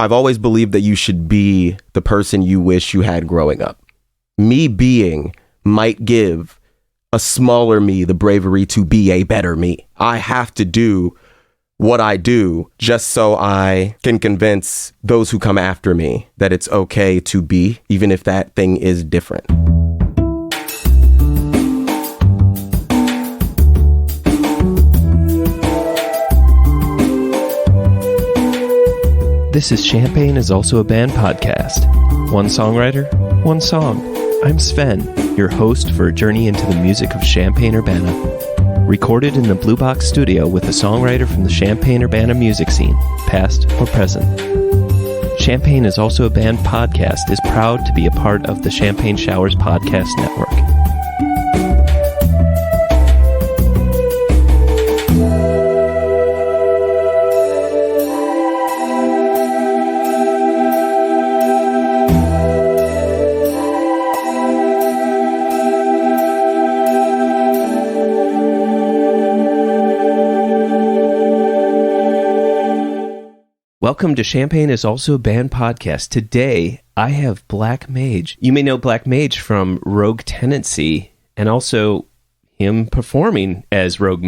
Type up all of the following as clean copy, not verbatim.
I've always believed that you should be the person you wish you had growing up. Me being might give a smaller me the bravery to be a better me. I have to do what I do just so I can convince those who come after me that it's okay to be, even if that thing is different. This is Champagne is Also a Band podcast. One songwriter, one song. I'm Sven, your host for a journey into the music of Champaign-Urbana. Recorded in the Blue Box studio with a songwriter from the Champaign-Urbana music scene, past or present. Champagne is Also a Band podcast is proud to be a part of the Champagne Showers Podcast Network. Welcome to Champagne is Also a Band podcast. Today, I have Black Mage. You may know Black Mage from Rogue Tendency, and also him performing as Black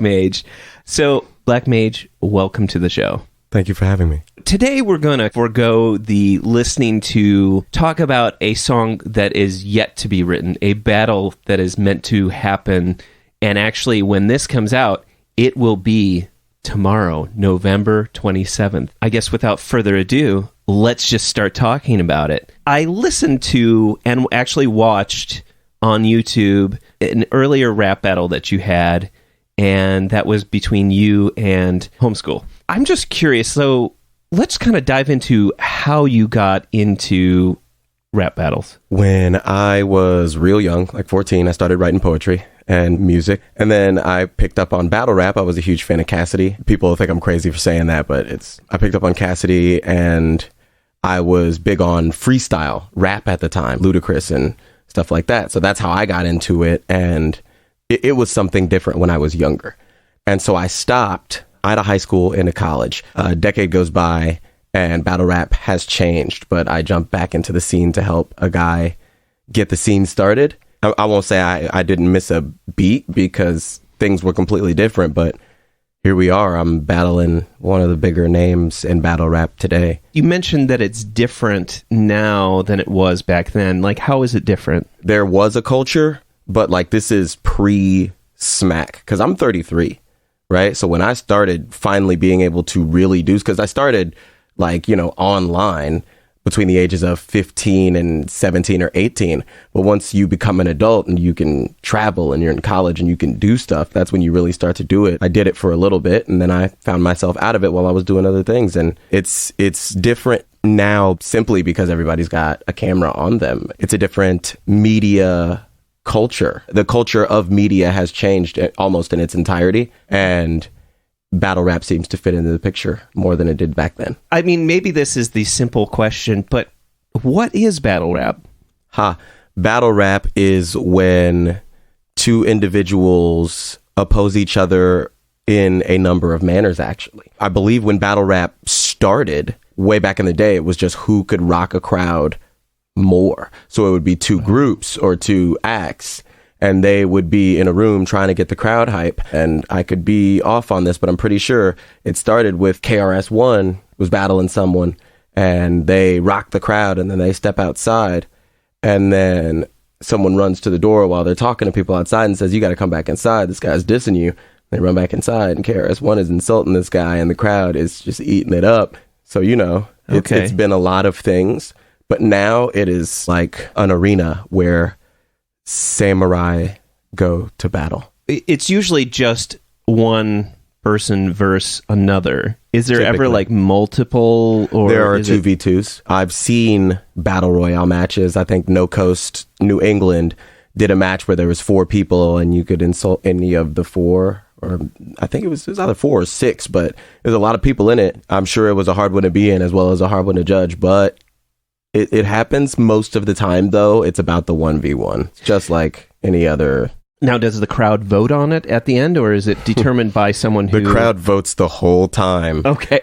Mage. So, Black Mage, welcome to the show. Thank you for having me. Today, we're going to forego the listening to talk about a song that is yet to be written, a battle that is meant to happen, and actually, when this comes out, it will be tomorrow, November 27th. I guess without further ado, let's just start talking about it. I listened to and actually watched on YouTube an earlier rap battle that you had, and that was between you and Homeschool. I'm just curious, so let's kind of dive into how you got into rap battles. When I was real young, like 14, I started writing poetry and music. And then I picked up on battle rap. I was a huge fan of Cassidy. People think I'm crazy for saying that, but I picked up on Cassidy, and I was big on freestyle rap at the time, Ludacris and stuff like that. So that's how I got into it. And it was something different when I was younger. And so I stopped out of high school into college. A decade goes by and battle rap has changed, but I jumped back into the scene to help a guy get the scene started. I won't say I didn't miss a beat because things were completely different, but here we are. I'm battling one of the bigger names in battle rap today. You mentioned that it's different now than it was back then. Like, how is it different? There was a culture, but like this is pre-smack, because I'm 33, right? So when I started finally being able to really do, because I started like, online between the ages of 15 and 17 or 18. But once you become an adult and you can travel and you're in college and you can do stuff, that's when you really start to do it. I did it for a little bit, and then I found myself out of it while I was doing other things. And it's different now simply because everybody's got a camera on them. It's a different media culture. The culture of media has changed almost in its entirety, and battle rap seems to fit into the picture more than it did back then. I mean, maybe this is the simple question, but what is battle rap? Battle rap is when two individuals oppose each other in a number of manners, actually. I believe when battle rap started, way back in the day, it was just who could rock a crowd more. So it would be two groups or two acts, and they would be in a room trying to get the crowd hype. And I could be off on this, but I'm pretty sure it started with KRS-One was battling someone, and they rock the crowd, and then they step outside, and then someone runs to the door while they're talking to people outside and says, "You got to come back inside. This guy's dissing you." They run back inside, and KRS-One is insulting this guy, and the crowd is just eating it up. So, it's been a lot of things, but now it is like an arena where samurai go to battle. It's usually just one person versus another. Is there ever like multiple? Or there are 2v2s. I've seen battle royale matches. I think No Coast, New England did a match where there was 4 people and you could insult any of the 4. Or I think it was either 4 or 6, but there's a lot of people in it. I'm sure it was a hard one to be in as well as a hard one to judge, but it happens most of the time, though. It's about the 1v1, just like any other Now, does the crowd vote on it at the end, or is it determined by someone who... The crowd votes the whole time. Okay.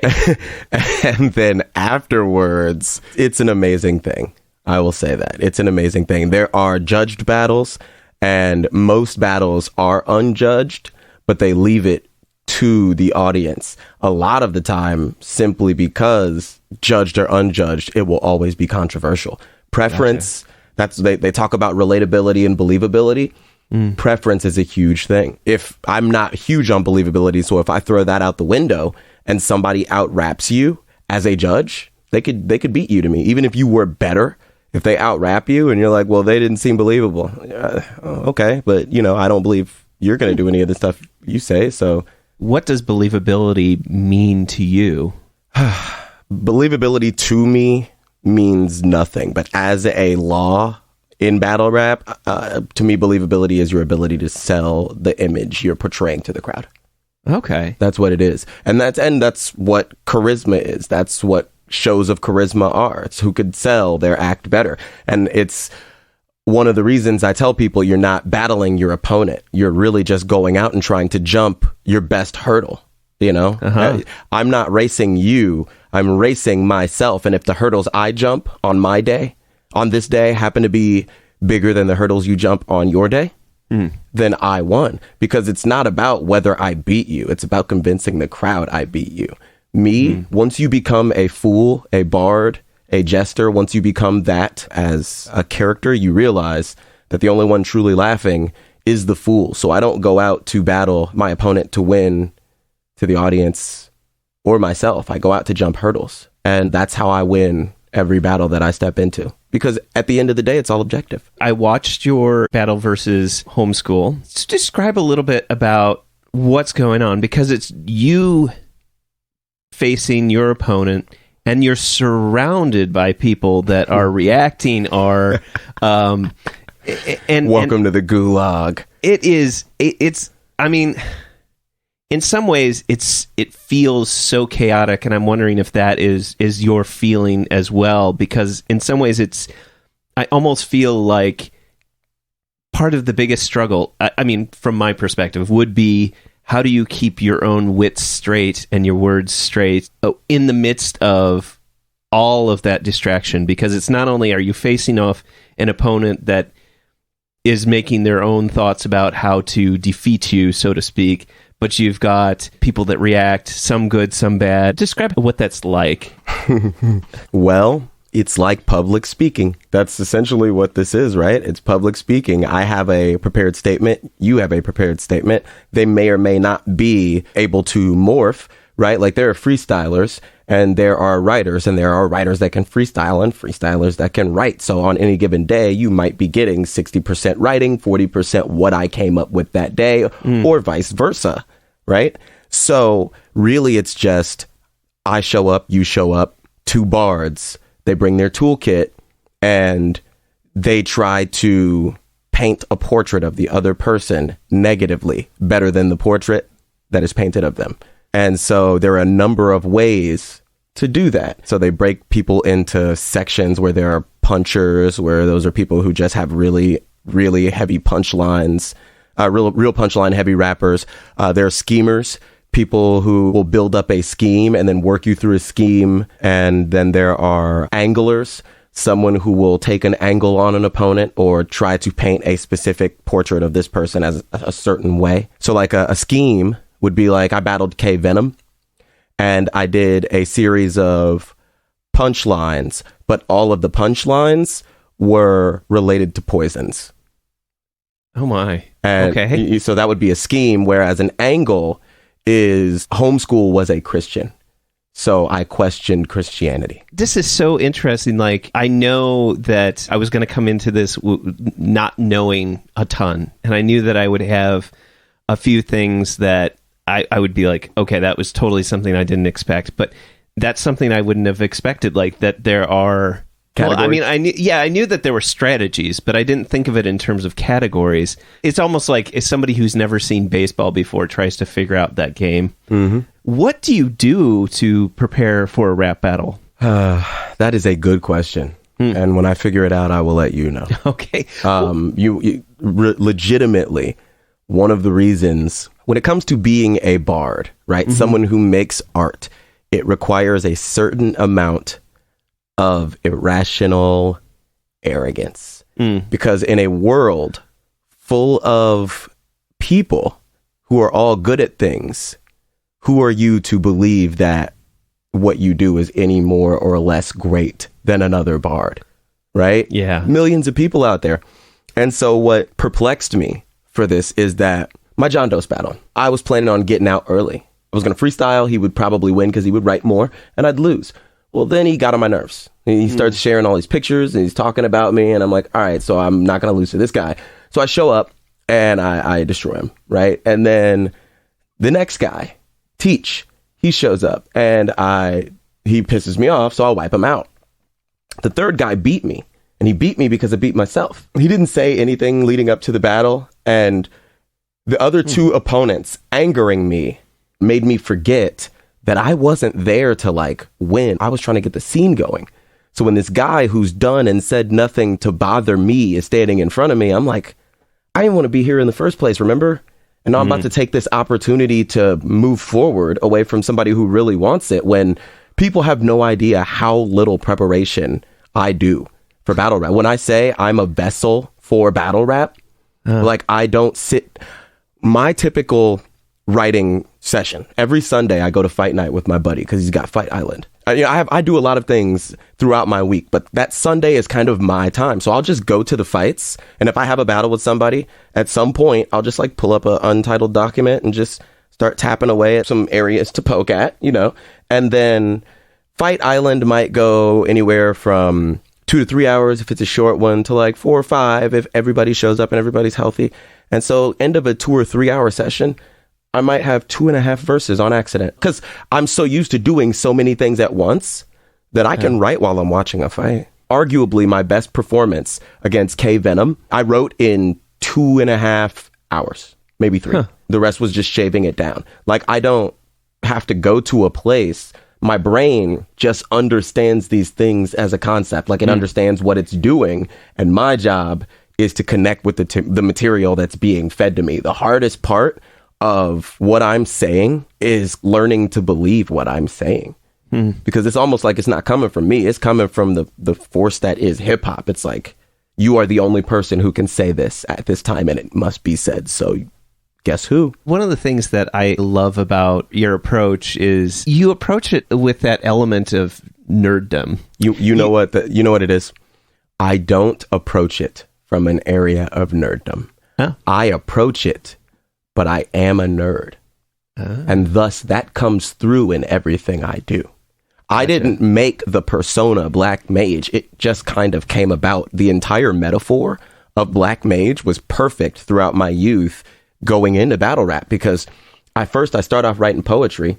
And then afterwards, it's an amazing thing. I will say that. It's an amazing thing. There are judged battles, and most battles are unjudged, but they leave it to the audience. A lot of the time, simply because judged or unjudged, it will always be controversial. Preference, they talk about relatability and believability. Preference is a huge thing. If I'm not huge on believability, so if I throw that out the window and somebody out raps you as a judge, they could beat you to me. Even if you were better, if they out rap you and you're like, well, they didn't seem believable. Okay, but I don't believe you're going to do any of the stuff you say. So what does believability mean to you? Believability to me means nothing, but as a law in battle rap, to me, believability is your ability to sell the image you're portraying to the crowd. Okay. That's what it is. And that's what charisma is. That's what shows of charisma are. It's who could sell their act better. And it's one of the reasons I tell people you're not battling your opponent. You're really just going out and trying to jump your best hurdle. I'm not racing you. I'm racing myself. And if the hurdles I jump on my day, on this day, happen to be bigger than the hurdles you jump on your day, then I won. Because it's not about whether I beat you. It's about convincing the crowd I beat you. Once you become a fool, a bard, a jester, once you become that as a character, you realize that the only one truly laughing is the fool. So I don't go out to battle my opponent to win to the audience or myself. I go out to jump hurdles. And that's how I win every battle that I step into. Because at the end of the day, it's all objective. I watched your battle versus homeschool. Let's describe a little bit about what's going on, because it's you facing your opponent and you're surrounded by people that are reacting and welcome to the gulag. It's I mean, in some ways it feels so chaotic, and I'm wondering if that is your feeling as well, because in some ways I almost feel like part of the biggest struggle, I mean, from my perspective, would be how do you keep your own wits straight and your words straight in the midst of all of that distraction? Because it's not only are you facing off an opponent that is making their own thoughts about how to defeat you, so to speak, but you've got people that react, some good, some bad. Describe what that's like. Well, it's like public speaking. That's essentially what this is, right? It's public speaking. I have a prepared statement. You have a prepared statement. They may or may not be able to morph, right? Like there are freestylers and there are writers, and there are writers that can freestyle and freestylers that can write. So on any given day, you might be getting 60% writing, 40% what I came up with that day, or vice versa, right? So really it's just I show up, you show up, two bards. They bring their toolkit and they try to paint a portrait of the other person negatively, better than the portrait that is painted of them. And so there are a number of ways to do that. So they break people into sections where there are punchers, where those are people who just have really, really heavy punchlines, real punchline heavy rappers. There are schemers, people who will build up a scheme and then work you through a scheme. And then there are anglers, someone who will take an angle on an opponent or try to paint a specific portrait of this person as a certain way. So like a scheme would be like, I battled K Venom and I did a series of punchlines, but all of the punchlines were related to poisons. Oh my. And okay. So that would be a scheme, whereas an angle is homeschool was a Christian. So I questioned Christianity. This is so interesting. Like, I know that I was going to come into this not knowing a ton. And I knew that I would have a few things that I would be like, okay, that was totally something I didn't expect. But that's something I wouldn't have expected. Like that there are... Well, I mean, I knew that there were strategies, but I didn't think of it in terms of categories. It's almost like if somebody who's never seen baseball before tries to figure out that game. Mm-hmm. What do you do to prepare for a rap battle? That is a good question. And when I figure it out, I will let you know. Okay. Legitimately, one of the reasons when it comes to being a bard, right? Someone who makes art, it requires a certain amount of irrational arrogance. Because in a world full of people who are all good at things, who are you to believe that what you do is any more or less great than another bard, right? Yeah. Millions of people out there. And so what perplexed me for this is that my John Doe's battle, I was planning on getting out early. I was going to freestyle. He would probably win because he would write more and I'd lose. Well, then he got on my nerves. He starts sharing all these pictures and he's talking about me. And I'm like, all right, so I'm not going to lose to this guy. So I show up and I destroy him, right? And then the next guy, Teach, he shows up and he pisses me off, so I'll wipe him out. The third guy beat me, and he beat me because I beat myself. He didn't say anything leading up to the battle, and the other two opponents angering me made me forget that I wasn't there to like win. I was trying to get the scene going. So when this guy who's done and said nothing to bother me is standing in front of me, I'm like, I didn't want to be here in the first place, remember? And now I'm about to take this opportunity to move forward away from somebody who really wants it when people have no idea how little preparation I do for battle rap. When I say I'm a vessel for battle rap, like I don't sit... My typical writing session, every Sunday I go to fight night with my buddy because he's got Fight Island. I do a lot of things throughout my week, but that Sunday is kind of my time. So I'll just go to the fights. And if I have a battle with somebody, at some point, I'll just like pull up an untitled document and just start tapping away at some areas to poke at, and then Fight Island might go anywhere from 2 to 3 hours if it's a short one to like 4 or 5 if everybody shows up and everybody's healthy. And so end of a 2 or 3 hour session, I might have 2.5 verses on accident because I'm so used to doing so many things at once that I can write while I'm watching a fight. Arguably my best performance against K Venom, I wrote in 2.5 hours, maybe 3. The rest was just shaving it down. Like I don't have to go to a place. My brain just understands these things as a concept. Like it understands what it's doing. And my job is to connect with the material that's being fed to me. The hardest part of what I'm saying is learning to believe what I'm saying. Because it's almost like it's not coming from me. It's coming from the force that is hip hop. It's like, you are the only person who can say this at this time and it must be said. So guess who? One of the things that I love about your approach is you approach it with that element of nerddom. You know what it is? I don't approach it from an area of nerddom. I approach it, but I am a nerd. And thus that comes through in everything I do. I didn't make the persona Black Mage. It just kind of came about. The entire metaphor of Black Mage was perfect throughout my youth going into battle rap because I start off writing poetry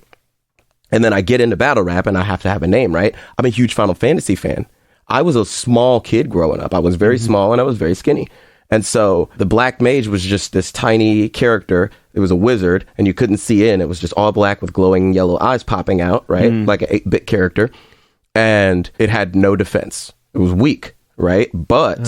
and then I get into battle rap and I have to have a name, right? I'm a huge Final Fantasy fan. I was a small kid growing up. I was very small and I was very skinny. And so the Black Mage was just this tiny character. It was a wizard and you couldn't see in. It was just all black with glowing yellow eyes popping out, right? Like an 8-bit character. And it had no defense. It was weak, right? But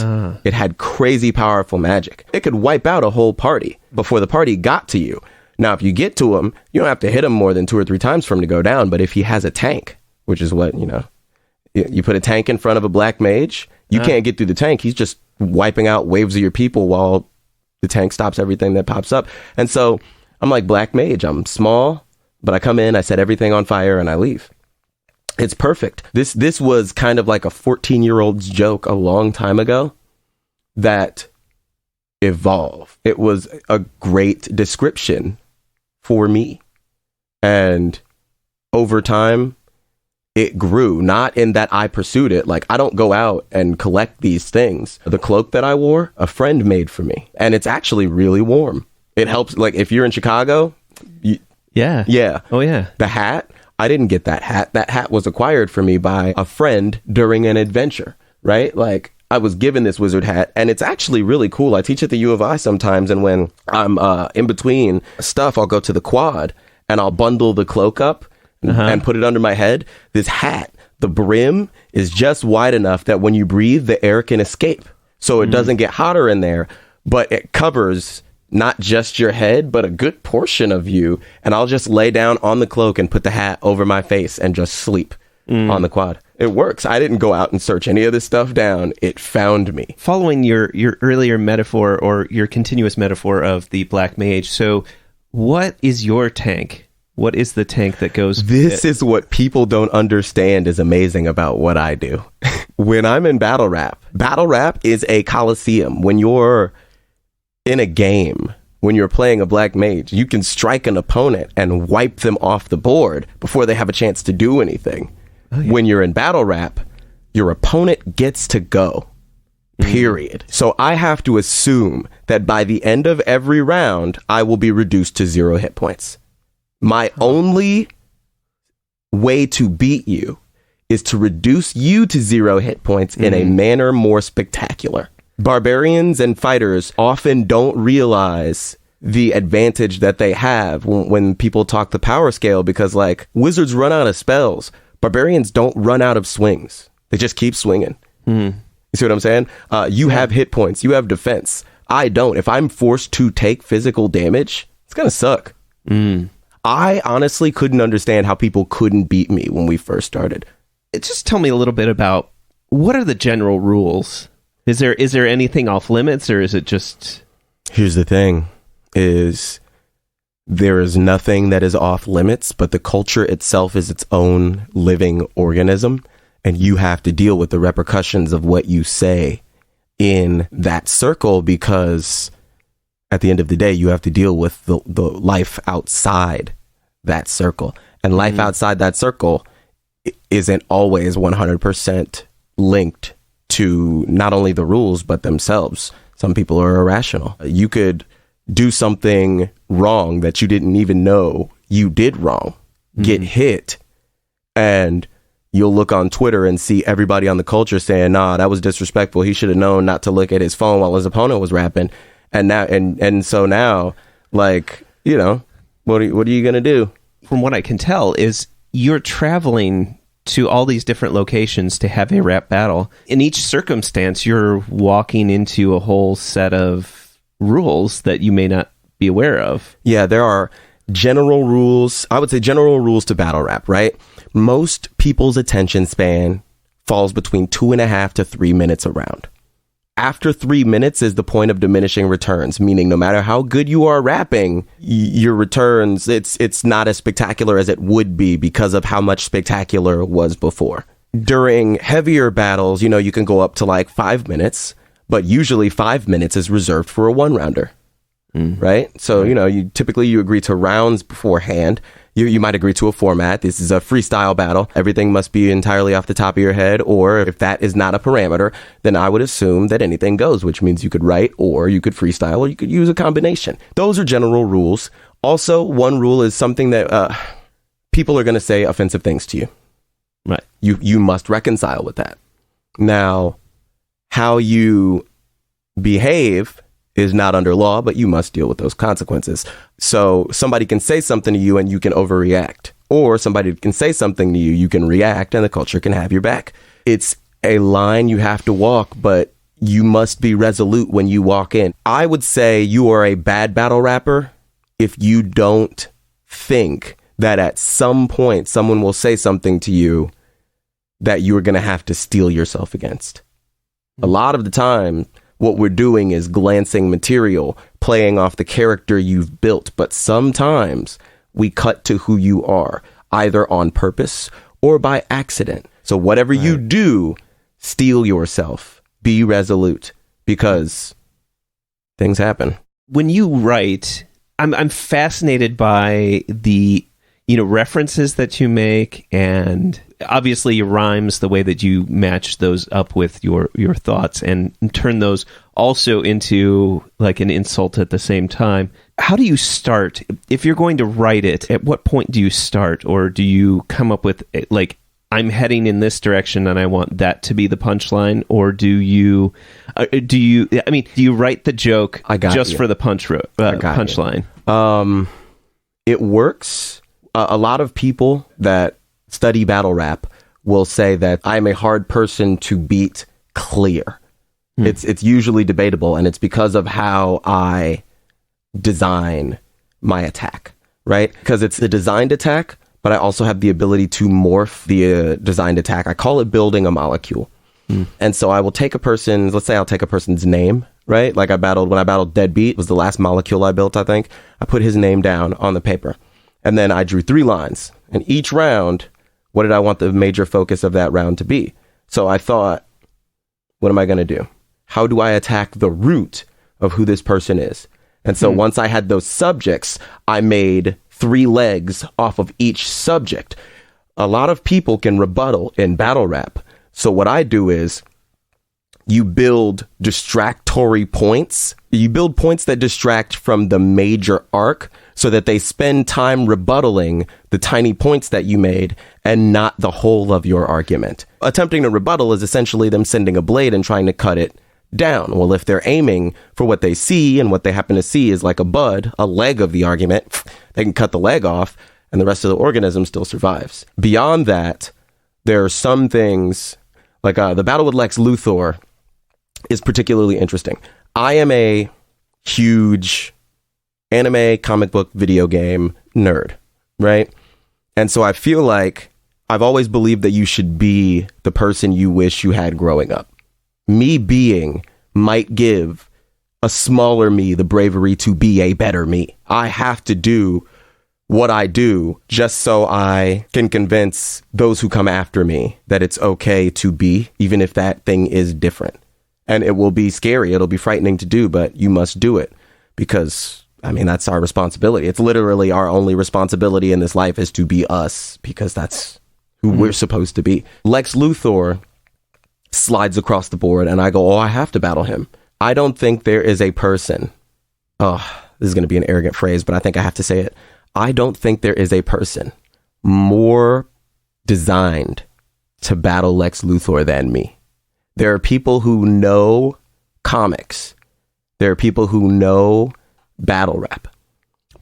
it had crazy powerful magic. It could wipe out a whole party before the party got to you. Now, if you get to him, you don't have to hit him more than 2 or 3 times for him to go down. But if he has a tank, which is what, you put a tank in front of a Black Mage, you can't get through the tank. He's just wiping out waves of your people while the tank stops everything that pops up. And so I'm like Black Mage. I'm small, but I come in, I set everything on fire, and I leave. It's perfect. This was kind of like a 14-year-old's joke a long time ago that evolved. It was a great description for me. And over time, it grew, not in that I pursued it. Like, I don't go out and collect these things. The cloak that I wore, a friend made for me. And it's actually really warm. It helps, like, if you're in Chicago. Yeah. Oh, yeah. The hat, I didn't get that hat. That hat was acquired for me by a friend during an adventure, right? Like, I was given this wizard hat, and it's actually really cool. I teach at the U of I sometimes, and when I'm in between stuff, I'll go to the quad, and I'll bundle the cloak up and put it under my head. This hat the brim is just wide enough that when you breathe, the air can escape. So it doesn't get hotter in there, but it covers not just your head, but a good portion of you. And I'll just lay down on the cloak and put the hat over my face and just sleep on the quad. It works. I didn't go out and search any of this stuff down. It found me. Following your earlier metaphor, or your continuous metaphor of the Black Mage, so what is your tank? What is the tank that goes... This is what people don't understand is amazing about what I do. When I'm in battle rap is a coliseum. When you're in a game, when you're playing a Black Mage, you can strike an opponent and wipe them off the board before they have a chance to do anything. Oh, yeah. When you're in battle rap, your opponent gets to go. Period. So I have to assume that by the end of every round, I will be reduced to 0 hit points. My only way to beat you is to reduce you to 0 hit points in a manner more spectacular. Barbarians and fighters often don't realize the advantage that they have when people talk the power scale, because like wizards run out of spells. Barbarians don't run out of swings. They just keep swinging. You see what I'm saying? You have hit points. You have defense. I don't. If I'm forced to take physical damage, it's going to suck. I honestly couldn't understand how people couldn't beat me when we first started. Just tell me a little bit about what are the general rules? Is there anything off limits, or is it just... Here's the thing, is there is nothing that is off limits, but the culture itself is its own living organism, and you have to deal with the repercussions of what you say in that circle, because at the end of the day, you have to deal with the life outside that circle. And life outside that circle isn't always 100% linked to not only the rules, but themselves. Some people are irrational. You could do something wrong that you didn't even know you did wrong, get hit, and you'll look on Twitter and see everybody on the culture saying, nah, that was disrespectful. He should have known not to look at his phone while his opponent was rapping. And now, and so now, like, you know, what are you going to do? From what I can tell is you're traveling to all these different locations to have a rap battle. In each circumstance, you're walking into a whole set of rules that you may not be aware of. Yeah, there are general rules. I would say general rules to battle rap, right? Most people's attention span falls between 2.5 to 3 minutes a round. After 3 minutes is the point of diminishing returns, meaning no matter how good you are rapping, your returns, it's not as spectacular as it would be because of how much spectacular was before. During heavier battles, you know, you can go up to like 5 minutes, but usually 5 minutes is reserved for a one-rounder, right? So, you know, you agree to rounds beforehand. You might agree to a format. This is a freestyle battle. Everything must be entirely off the top of your head. Or if that is not a parameter, then I would assume that anything goes, which means you could write, or you could freestyle, or you could use a combination. Those are general rules. Also, one rule is something that people are going to say offensive things to you. Right. You must reconcile with that. Now, how you behave is not under law, but you must deal with those consequences. So somebody can say something to you and you can overreact, or somebody can say something to you, you can react, and the culture can have your back. It's a line you have to walk, but you must be resolute when you walk in. I would say you are a bad battle rapper if you don't think that at some point someone will say something to you that you're going to have to steel yourself against. A lot of the time, what we're doing is glancing material, playing off the character you've built. But sometimes we cut to who you are, either on purpose or by accident. So whatever you do, steel yourself, be resolute, because things happen. When you write, I'm fascinated by the, you know, references that you make, and obviously your rhymes, the way that you match those up with your thoughts and turn those also into like an insult at the same time. How do you start? If you're going to write it, at what point do you start? Or do you come up with like, I'm heading in this direction and I want that to be the punchline? Or do you write the joke just for the punchline? It works. A lot of people that study battle rap will say that I'm a hard person to beat clear. It's usually debatable, and it's because of how I design my attack, right? Because it's a designed attack, but I also have the ability to morph the designed attack. I call it building a molecule. And so I will take a person's, let's say I'll take a person's name, right? Like when I battled Deadbeat, was the last molecule I built, I think. I put his name down on the paper. And then I drew 3 lines. And each round, what did I want the major focus of that round to be? So I thought, what am I going to do? How do I attack the root of who this person is? And so once I had those subjects, I made 3 legs off of each subject. A lot of people can rebuttal in battle rap. So what I do is you build distractory points. You build points that distract from the major arc so that they spend time rebuttaling the tiny points that you made and not the whole of your argument. Attempting to rebuttal is essentially them sending a blade and trying to cut it down. Well, if they're aiming for what they see, and what they happen to see is like a leg of the argument, they can cut the leg off and the rest of the organism still survives. Beyond that, there are some things like the battle with Lex Luthor is particularly interesting. I am a huge anime, comic book, video game nerd, right? And so I feel like I've always believed that you should be the person you wish you had growing up. Me being might give a smaller me the bravery to be a better me. I have to do what I do just so I can convince those who come after me that it's okay to be, even if that thing is different. And it will be scary. It'll be frightening to do, but you must do it because, I mean, that's our responsibility. It's literally our only responsibility in this life is to be us because that's who we're supposed to be. Lex Luthor slides across the board and I go, I have to battle him. I don't think there is a person. Oh, this is going to be an arrogant phrase, but I think I have to say it. I don't think there is a person more designed to battle Lex Luthor than me. There are people who know comics. There are people who know battle rap.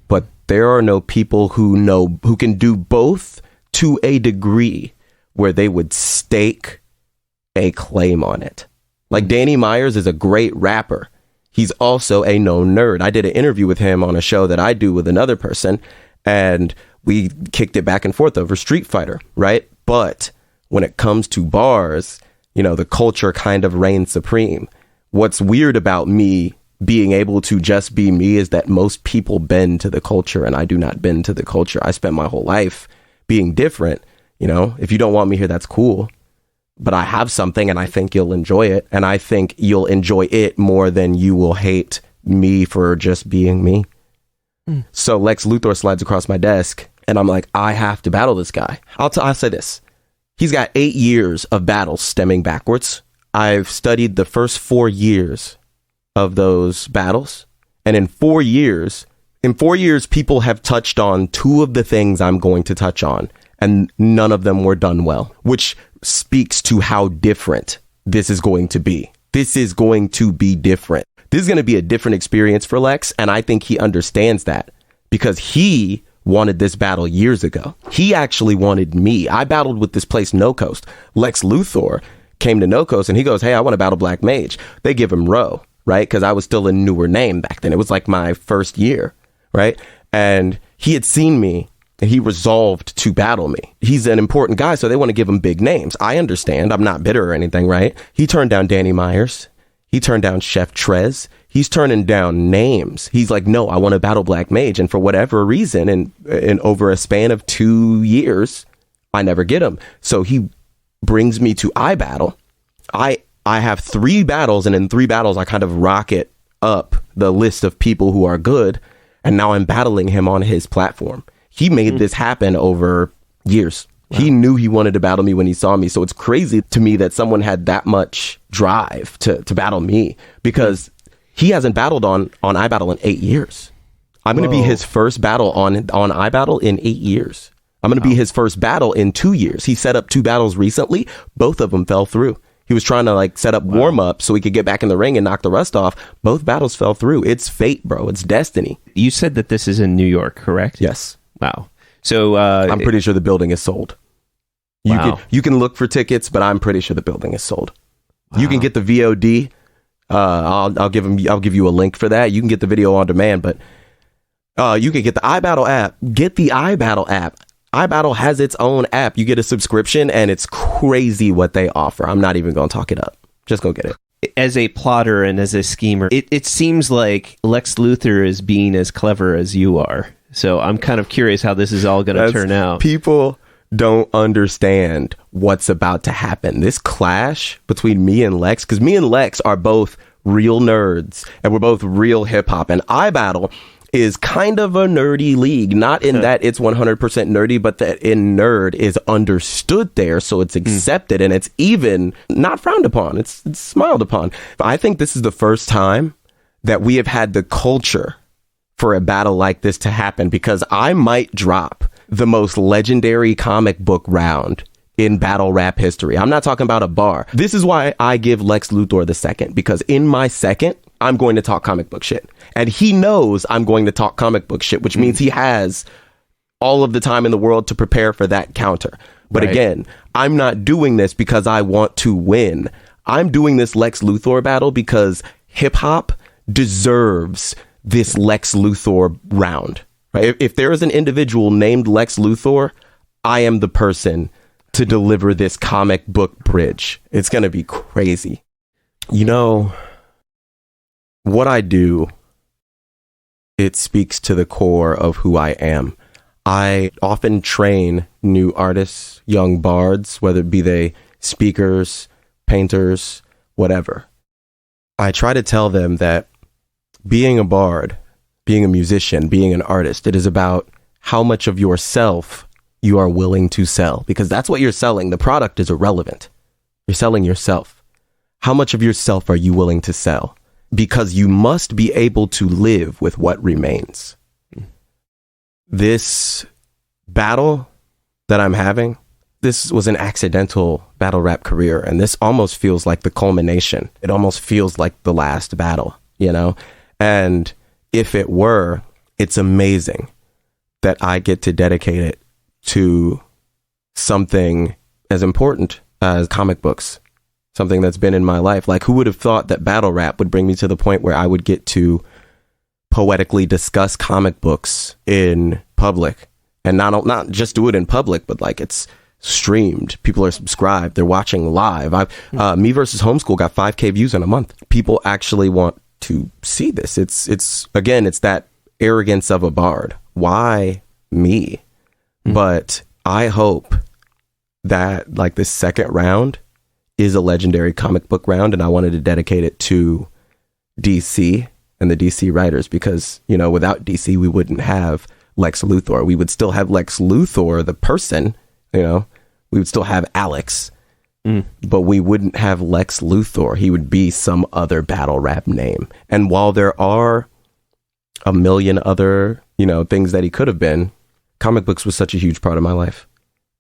But there are no people who can do both to a degree where they would stake a claim on it. Like Danny Myers is a great rapper. He's also a known nerd. I did an interview with him on a show that I do with another person, and we kicked it back and forth over Street Fighter, right? But when it comes to bars, the culture kind of reigns supreme. What's weird about me being able to just be me is that most people bend to the culture, and I do not bend to the culture. I spent my whole life being different. If you don't want me here, that's cool. But I have something and I think you'll enjoy it. And I think you'll enjoy it more than you will hate me for just being me. So Lex Luthor slides across my desk and I'm like, I have to battle this guy. I'll say this. He's got 8 years of battles stemming backwards. I've studied the first 4 years of those battles. And in 4 years, people have touched on 2 of the things I'm going to touch on. And none of them were done well, which speaks to how different this is going to be. This is going to be different. This is going to be a different experience for Lex. And I think he understands that because he wanted this battle years ago. He actually wanted me. I battled with this place, No Coast. Lex Luthor came to No Coast and he goes, hey, I want to battle Black Mage. They give him Ro, right? Because I was still a newer name back then. It was like my first year, right? And he had seen me. And he resolved to battle me. He's an important guy, so they want to give him big names. I understand. I'm not bitter or anything, right? He turned down Danny Myers. He turned down Chef Trez. He's turning down names. He's like, no, I want to battle Black Mage. And for whatever reason, and over a span of 2 years, I never get him. So he brings me to iBattle. I have 3 battles, and in 3 battles, I kind of rocket up the list of people who are good. And now I'm battling him on his platform. He made this happen over years. Wow. He knew he wanted to battle me when he saw me. So it's crazy to me that someone had that much drive to battle me because he hasn't battled on iBattle in 8 years. I'm going to be his first battle on iBattle in 8 years. I'm going to be his first battle in 2 years. He set up 2 battles recently. Both of them fell through. He was trying to set up warm up so he could get back in the ring and knock the rust off. Both battles fell through. It's fate, bro. It's destiny. You said that this is in New York, correct? Yes. Wow. So I'm pretty sure the building is sold. You can look for tickets, but I'm pretty sure the building is sold. Wow. You can get the VOD. I'll give you a link for that. You can get the video on demand, but you can get the iBattle app. Get the iBattle app. iBattle has its own app. You get a subscription, and it's crazy what they offer. I'm not even going to talk it up. Just go get it. As a plotter and as a schemer, it seems like Lex Luthor is being as clever as you are. So I'm kind of curious how this is all going to turn out. People don't understand what's about to happen. This clash between me and Lexx, because me and Lexx are both real nerds, and we're both real hip-hop, and iBattle is kind of a nerdy league, not in that it's 100% nerdy, but that in nerd is understood there, so it's accepted, and it's even not frowned upon. It's smiled upon. I think this is the first time that we have had the culture for a battle like this to happen, because I might drop the most legendary comic book round in battle rap history. I'm not talking about a bar. This is why I give Lex Luthor the second, because in my second, I'm going to talk comic book shit. And he knows I'm going to talk comic book shit, which means he has all of the time in the world to prepare for that counter. But again, I'm not doing this because I want to win. I'm doing this Lex Luthor battle because hip hop deserves this Lex Luthor round. Right? If there is an individual named Lex Luthor, I am the person to deliver this comic book bridge. It's going to be crazy. You know, what I do, it speaks to the core of who I am. I often train new artists, young bards, whether it be they speakers, painters, whatever. I try to tell them that being a bard, being a musician, being an artist, it is about how much of yourself you are willing to sell, because that's what you're selling. The product is irrelevant. You're selling yourself. How much of yourself are you willing to sell? Because you must be able to live with what remains. This battle that I'm having, this was an accidental battle rap career, and this almost feels like the culmination. It almost feels like the last battle, you know? And if it were, it's amazing that I get to dedicate it to something as important as comic books, something that's been in my life. Like, who would have thought that battle rap would bring me to the point where I would get to poetically discuss comic books in public, and not just do it in public, but like it's streamed. People are subscribed. They're watching live. Me versus Homeschool got 5K views in a month. People actually want to see this. It's again, it's that arrogance of a bard. Why me? But I hope that like this second round is a legendary comic book round, and I wanted to dedicate it to DC and the DC writers, because, you know, without DC, we wouldn't have Lex Luthor. We would still have Lex Luthor, the person, you know, we would still have Alex, but we wouldn't have Lex Luthor. He would be some other battle rap name. And while there are a million other, you know, things that he could have been, comic books was such a huge part of my life.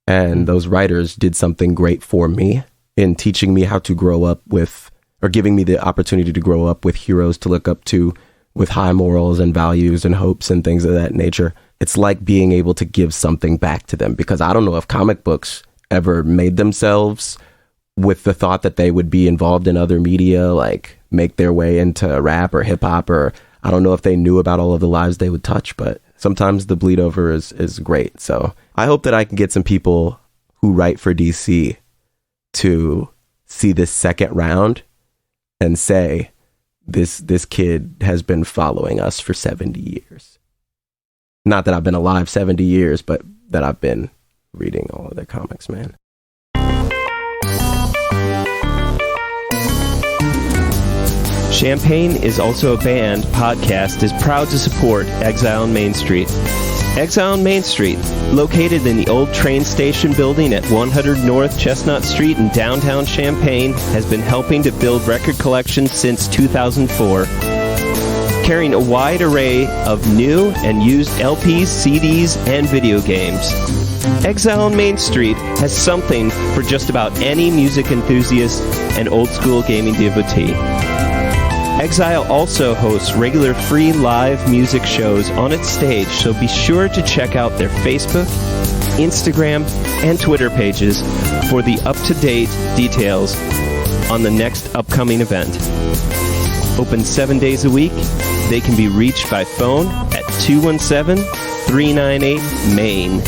And those writers did something great for me in teaching me how to grow up with, or giving me the opportunity to grow up with heroes to look up to, with high morals and values and hopes and things of that nature. It's like being able to give something back to them, because I don't know if comic books ever made themselves with the thought that they would be involved in other media, like make their way into rap or hip hop, or I don't know if they knew about all of the lives they would touch, but sometimes the bleed over is great. So I hope that I can get some people who write for DC to see this second round and say, this kid has been following us for 70 years. Not that I've been alive 70 years, but that I've been reading all of their comics, man. Champaign is also a band. Podcast is proud to support Exile on Main Street. Exile on Main Street, located in the old train station building at 100 North Chestnut Street in downtown Champaign, has been helping to build record collections since 2004. Carrying a wide array of new and used LPs, CDs, and video games. Exile on Main Street has something for just about any music enthusiast and old-school gaming devotee. Exile also hosts regular free live music shows on its stage, so be sure to check out their Facebook, Instagram, and Twitter pages for the up-to-date details on the next upcoming event. Open 7 days a week. They can be reached by phone at 217-398-MAIN.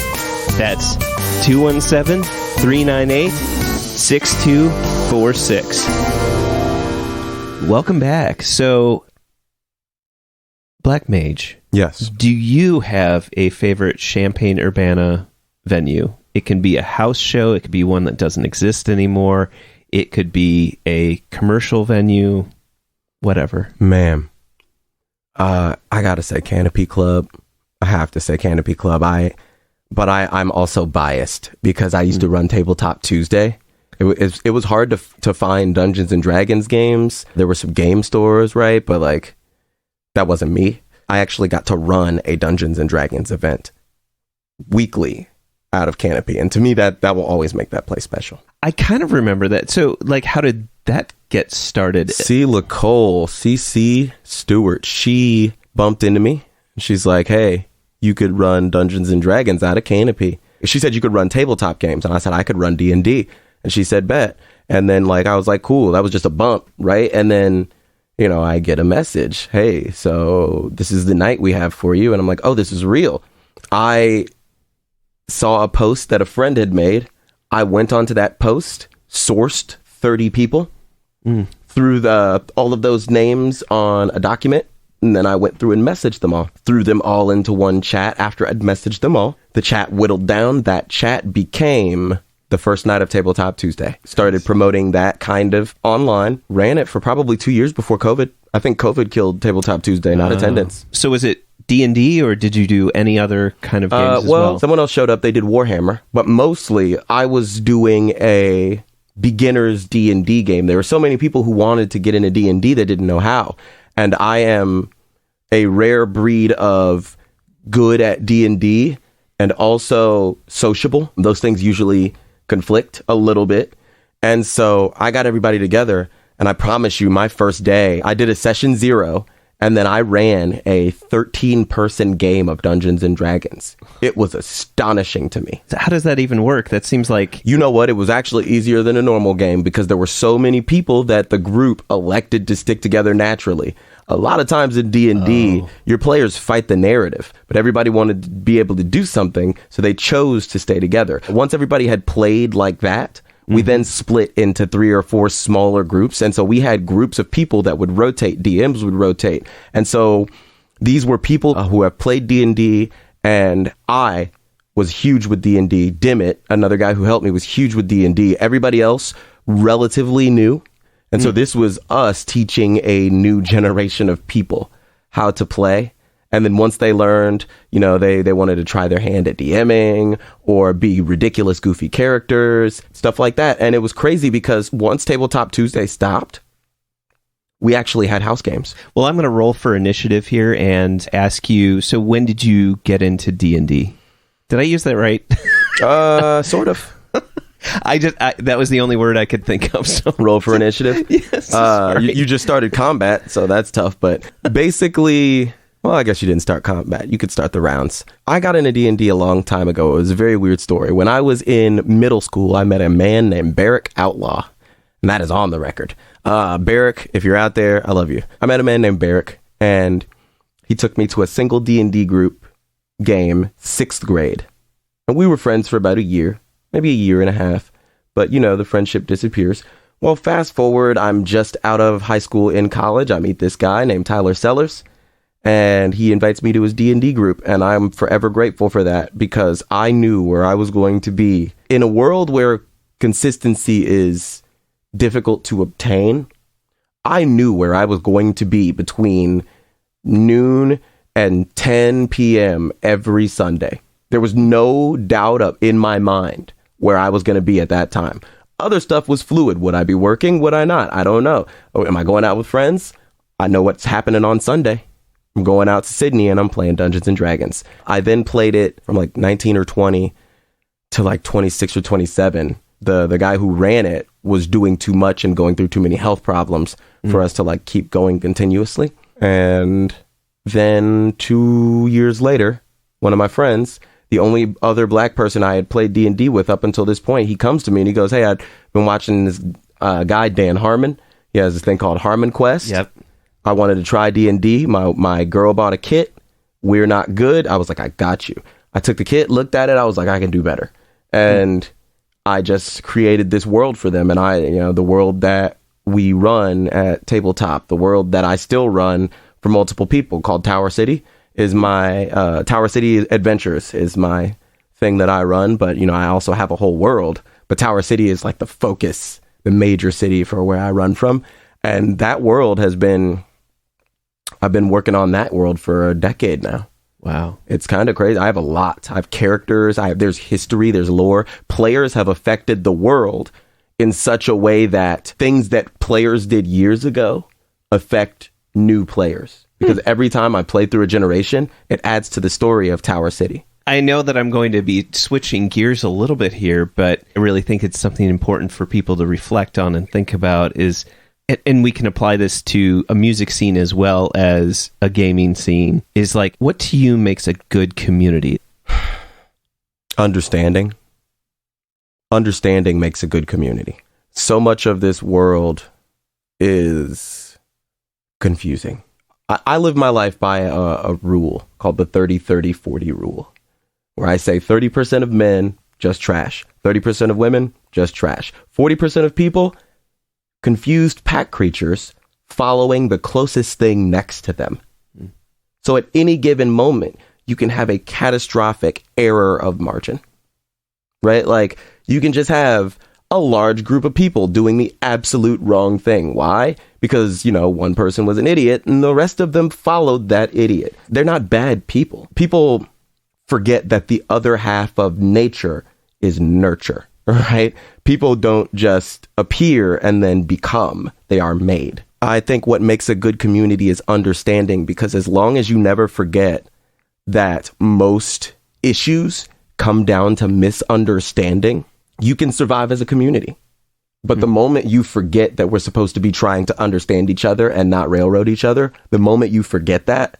That's 217-398-6246. Welcome back. So, Black Mage. Yes. Do you have a favorite Champaign-Urbana venue? It can be a house show. It could be one that doesn't exist anymore. It could be a commercial venue. Whatever. Man. I gotta say Canopy Club. I have to say Canopy Club. I'm also biased because I used to run Tabletop Tuesday. It was hard to find Dungeons and Dragons games. There were some game stores, right? But like, that wasn't me. I actually got to run a Dungeons and Dragons event weekly out of Canopy. And to me, that will always make that place special. I kind of remember that. So, like, how did that get started? CC Stewart, she bumped into me. She's like, hey, you could run Dungeons and Dragons out of Canopy. She said you could run tabletop games. And I said, I could run D&D. And she said, bet. And then, like, I was like, cool. That was just a bump, right? And then, you know, I get a message. Hey, so this is the night we have for you. And I'm like, oh, this is real. I saw a post that a friend had made. I went onto that post, sourced 30 people, threw all of those names on a document, and then I went through and messaged them all. Threw them all into one chat after I'd messaged them all. The chat whittled down. That chat became the first night of Tabletop Tuesday. Started promoting that kind of online. Ran it for probably 2 years before COVID. I think COVID killed Tabletop Tuesday, not attendance. So was it D&D, or did you do any other kind of games as well? Someone else showed up. They did Warhammer, but mostly I was doing a beginner's D&D game. There were so many people who wanted to get into D&D that didn't know how. And I am a rare breed of good at D&D and also sociable. Those things usually conflict a little bit. And so I got everybody together, and I promise you, my first day, I did a session 0. And then I ran a 13-person game of Dungeons and Dragons. It was astonishing to me. So how does that even work? That seems like... You know what? It was actually easier than a normal game because there were so many people that the group elected to stick together naturally. A lot of times in D&D, your players fight the narrative, but everybody wanted to be able to do something, so they chose to stay together. Once everybody had played like that, we then split into 3 or 4 smaller groups. And so we had groups of people that would rotate. DMs would rotate. And so these were people who have played D&D, and I was huge with D&D. Dimit, another guy who helped me, was huge with D&D. Everybody else, relatively new. And so this was us teaching a new generation of people how to play. And then once they learned, you know, they wanted to try their hand at DMing or be ridiculous, goofy characters, stuff like that. And it was crazy because once Tabletop Tuesday stopped, we actually had house games. Well, I'm going to roll for initiative here and ask you, so when did you get into D&D? Did I use that right? Sort of. That was the only word I could think of. So roll for initiative. Yes. You just started combat, so that's tough. But basically... Well, I guess you didn't start combat. You could start the rounds. I got into D&D a long time ago. It was a very weird story. When I was in middle school, I met a man named Barrick Outlaw. And that is on the record. Barrick, if you're out there, I love you. I met a man named Barrick, and he took me to a single D&D group game, 6th grade. And we were friends for about a year, maybe a year and a half. But, you know, the friendship disappears. Well, fast forward, I'm just out of high school in college. I meet this guy named Tyler Sellers. And he invites me to his D&D group, and I'm forever grateful for that because I knew where I was going to be. In a world where consistency is difficult to obtain, I knew where I was going to be between noon and 10 p.m. every Sunday. There was no doubt up in my mind where I was going to be at that time. Other stuff was fluid. Would I be working? Would I not? I don't know. Am I going out with friends? I know what's happening on Sunday. I'm going out to Sydney and I'm playing Dungeons and Dragons. I then played it from like 19 or 20 to like 26 or 27. The guy who ran it was doing too much and going through too many health problems for us to like keep going continuously. And then 2 years later, one of my friends the only other black person I had played D&D with up until this point. He comes to me and he goes, hey, I've been watching this guy, Dan Harmon. He has this thing called Harmon Quest. Yep. I wanted to try D&D. My girl bought a kit. We're not good. I was like, I got you. I took the kit, looked at it. I was like, I can do better. And I just created this world for them. And the world that we run at Tabletop, the world that I still run for multiple people, called Tower City, is my Tower City Adventures is my thing that I run. But, I also have a whole world. But Tower City is like the focus, the major city for where I run from. And that world I've been working on that world for a decade now. Wow. It's kind of crazy. I have a lot. I have characters. There's history. There's lore. Players have affected the world in such a way that things that players did years ago affect new players. Because every time I play through a generation, it adds to the story of Tower City. I know that I'm going to be switching gears a little bit here, but I really think it's something important for people to reflect on and think about is, and we can apply this to a music scene as well as a gaming scene, is like, what to you makes a good community? Understanding. Understanding makes a good community. So much of this world is confusing. I live my life by a rule called the 30-30-40 rule, where I say 30% of men, just trash. 30% of women, just trash. 40% of people, confused pack creatures following the closest thing next to them. So at any given moment, you can have a catastrophic error of margin, right? Like, you can just have a large group of people doing the absolute wrong thing. Why? Because, one person was an idiot and the rest of them followed that idiot. They're not bad people. People forget that the other half of nature is nurture, right? People don't just appear and then become. They are made. I think what makes a good community is understanding, because as long as you never forget that most issues come down to misunderstanding, you can survive as a community. But the moment you forget that we're supposed to be trying to understand each other and not railroad each other, the moment you forget that,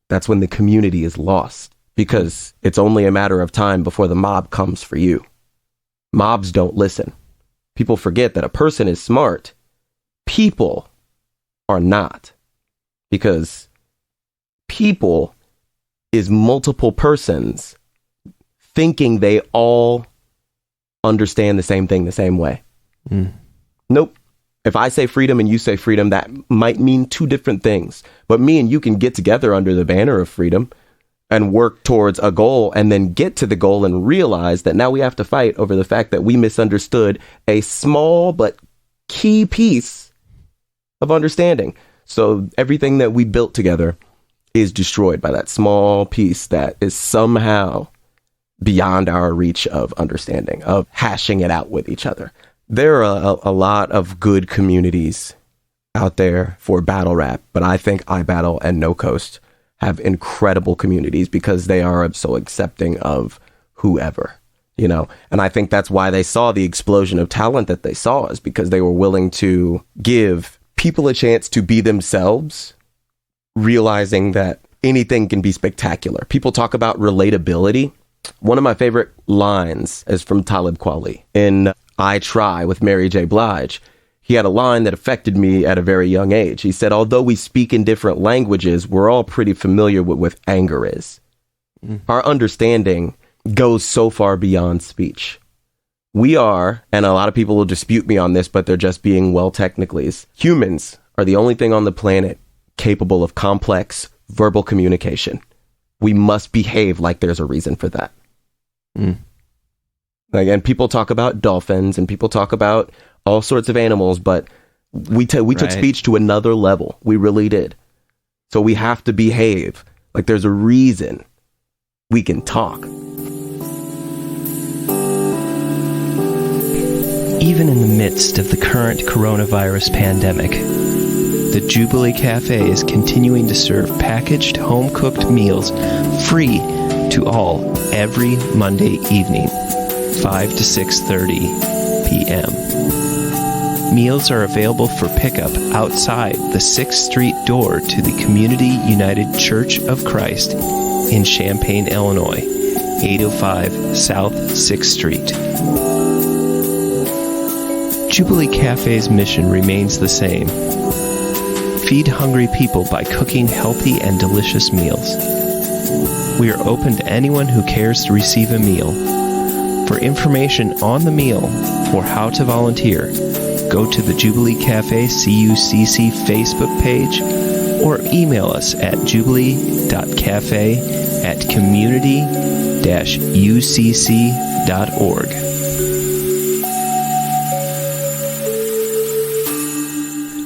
that's when the community is lost, because it's only a matter of time before the mob comes for you. Mobs don't listen. People forget that a person is smart. People are not. Because people is multiple persons thinking they all understand the same thing the same way. Nope. If I say freedom and you say freedom, that might mean two different things. But me and you can get together under the banner of freedom and work towards a goal, and then get to the goal and realize that now we have to fight over the fact that we misunderstood a small but key piece of understanding. So everything that we built together is destroyed by that small piece that is somehow beyond our reach of understanding, of hashing it out with each other. There are a lot of good communities out there for battle rap, but I think iBattle and No Coast have incredible communities because they are so accepting of whoever, and I think that's why they saw the explosion of talent that they saw, is because they were willing to give people a chance to be themselves, realizing that anything can be spectacular. People talk about relatability. One of my favorite lines is from Talib Kweli in I Try with Mary J. Blige. He had a line that affected me at a very young age. He said, although we speak in different languages, we're all pretty familiar with what anger is. Our understanding goes so far beyond speech. We are, and a lot of people will dispute me on this, but they're just being well technicallys. Humans are the only thing on the planet capable of complex verbal communication. We must behave like there's a reason for that. And people talk about dolphins and people talk about all sorts of animals, but we took speech to another level. We really did. So we have to behave like there's a reason we can talk. Even in the midst of the current coronavirus pandemic, the Jubilee Cafe is continuing to serve packaged, home-cooked meals free to all every Monday evening, 5 to 6:30 p.m. Meals are available for pickup outside the 6th Street door to the Community United Church of Christ in Champaign, Illinois, 805 South 6th Street. Jubilee Cafe's mission remains the same. Feed hungry people by cooking healthy and delicious meals. We are open to anyone who cares to receive a meal. For information on the meal or how to volunteer, go to the Jubilee Cafe CUCC Facebook page or email us at jubilee.cafe@community-ucc.org.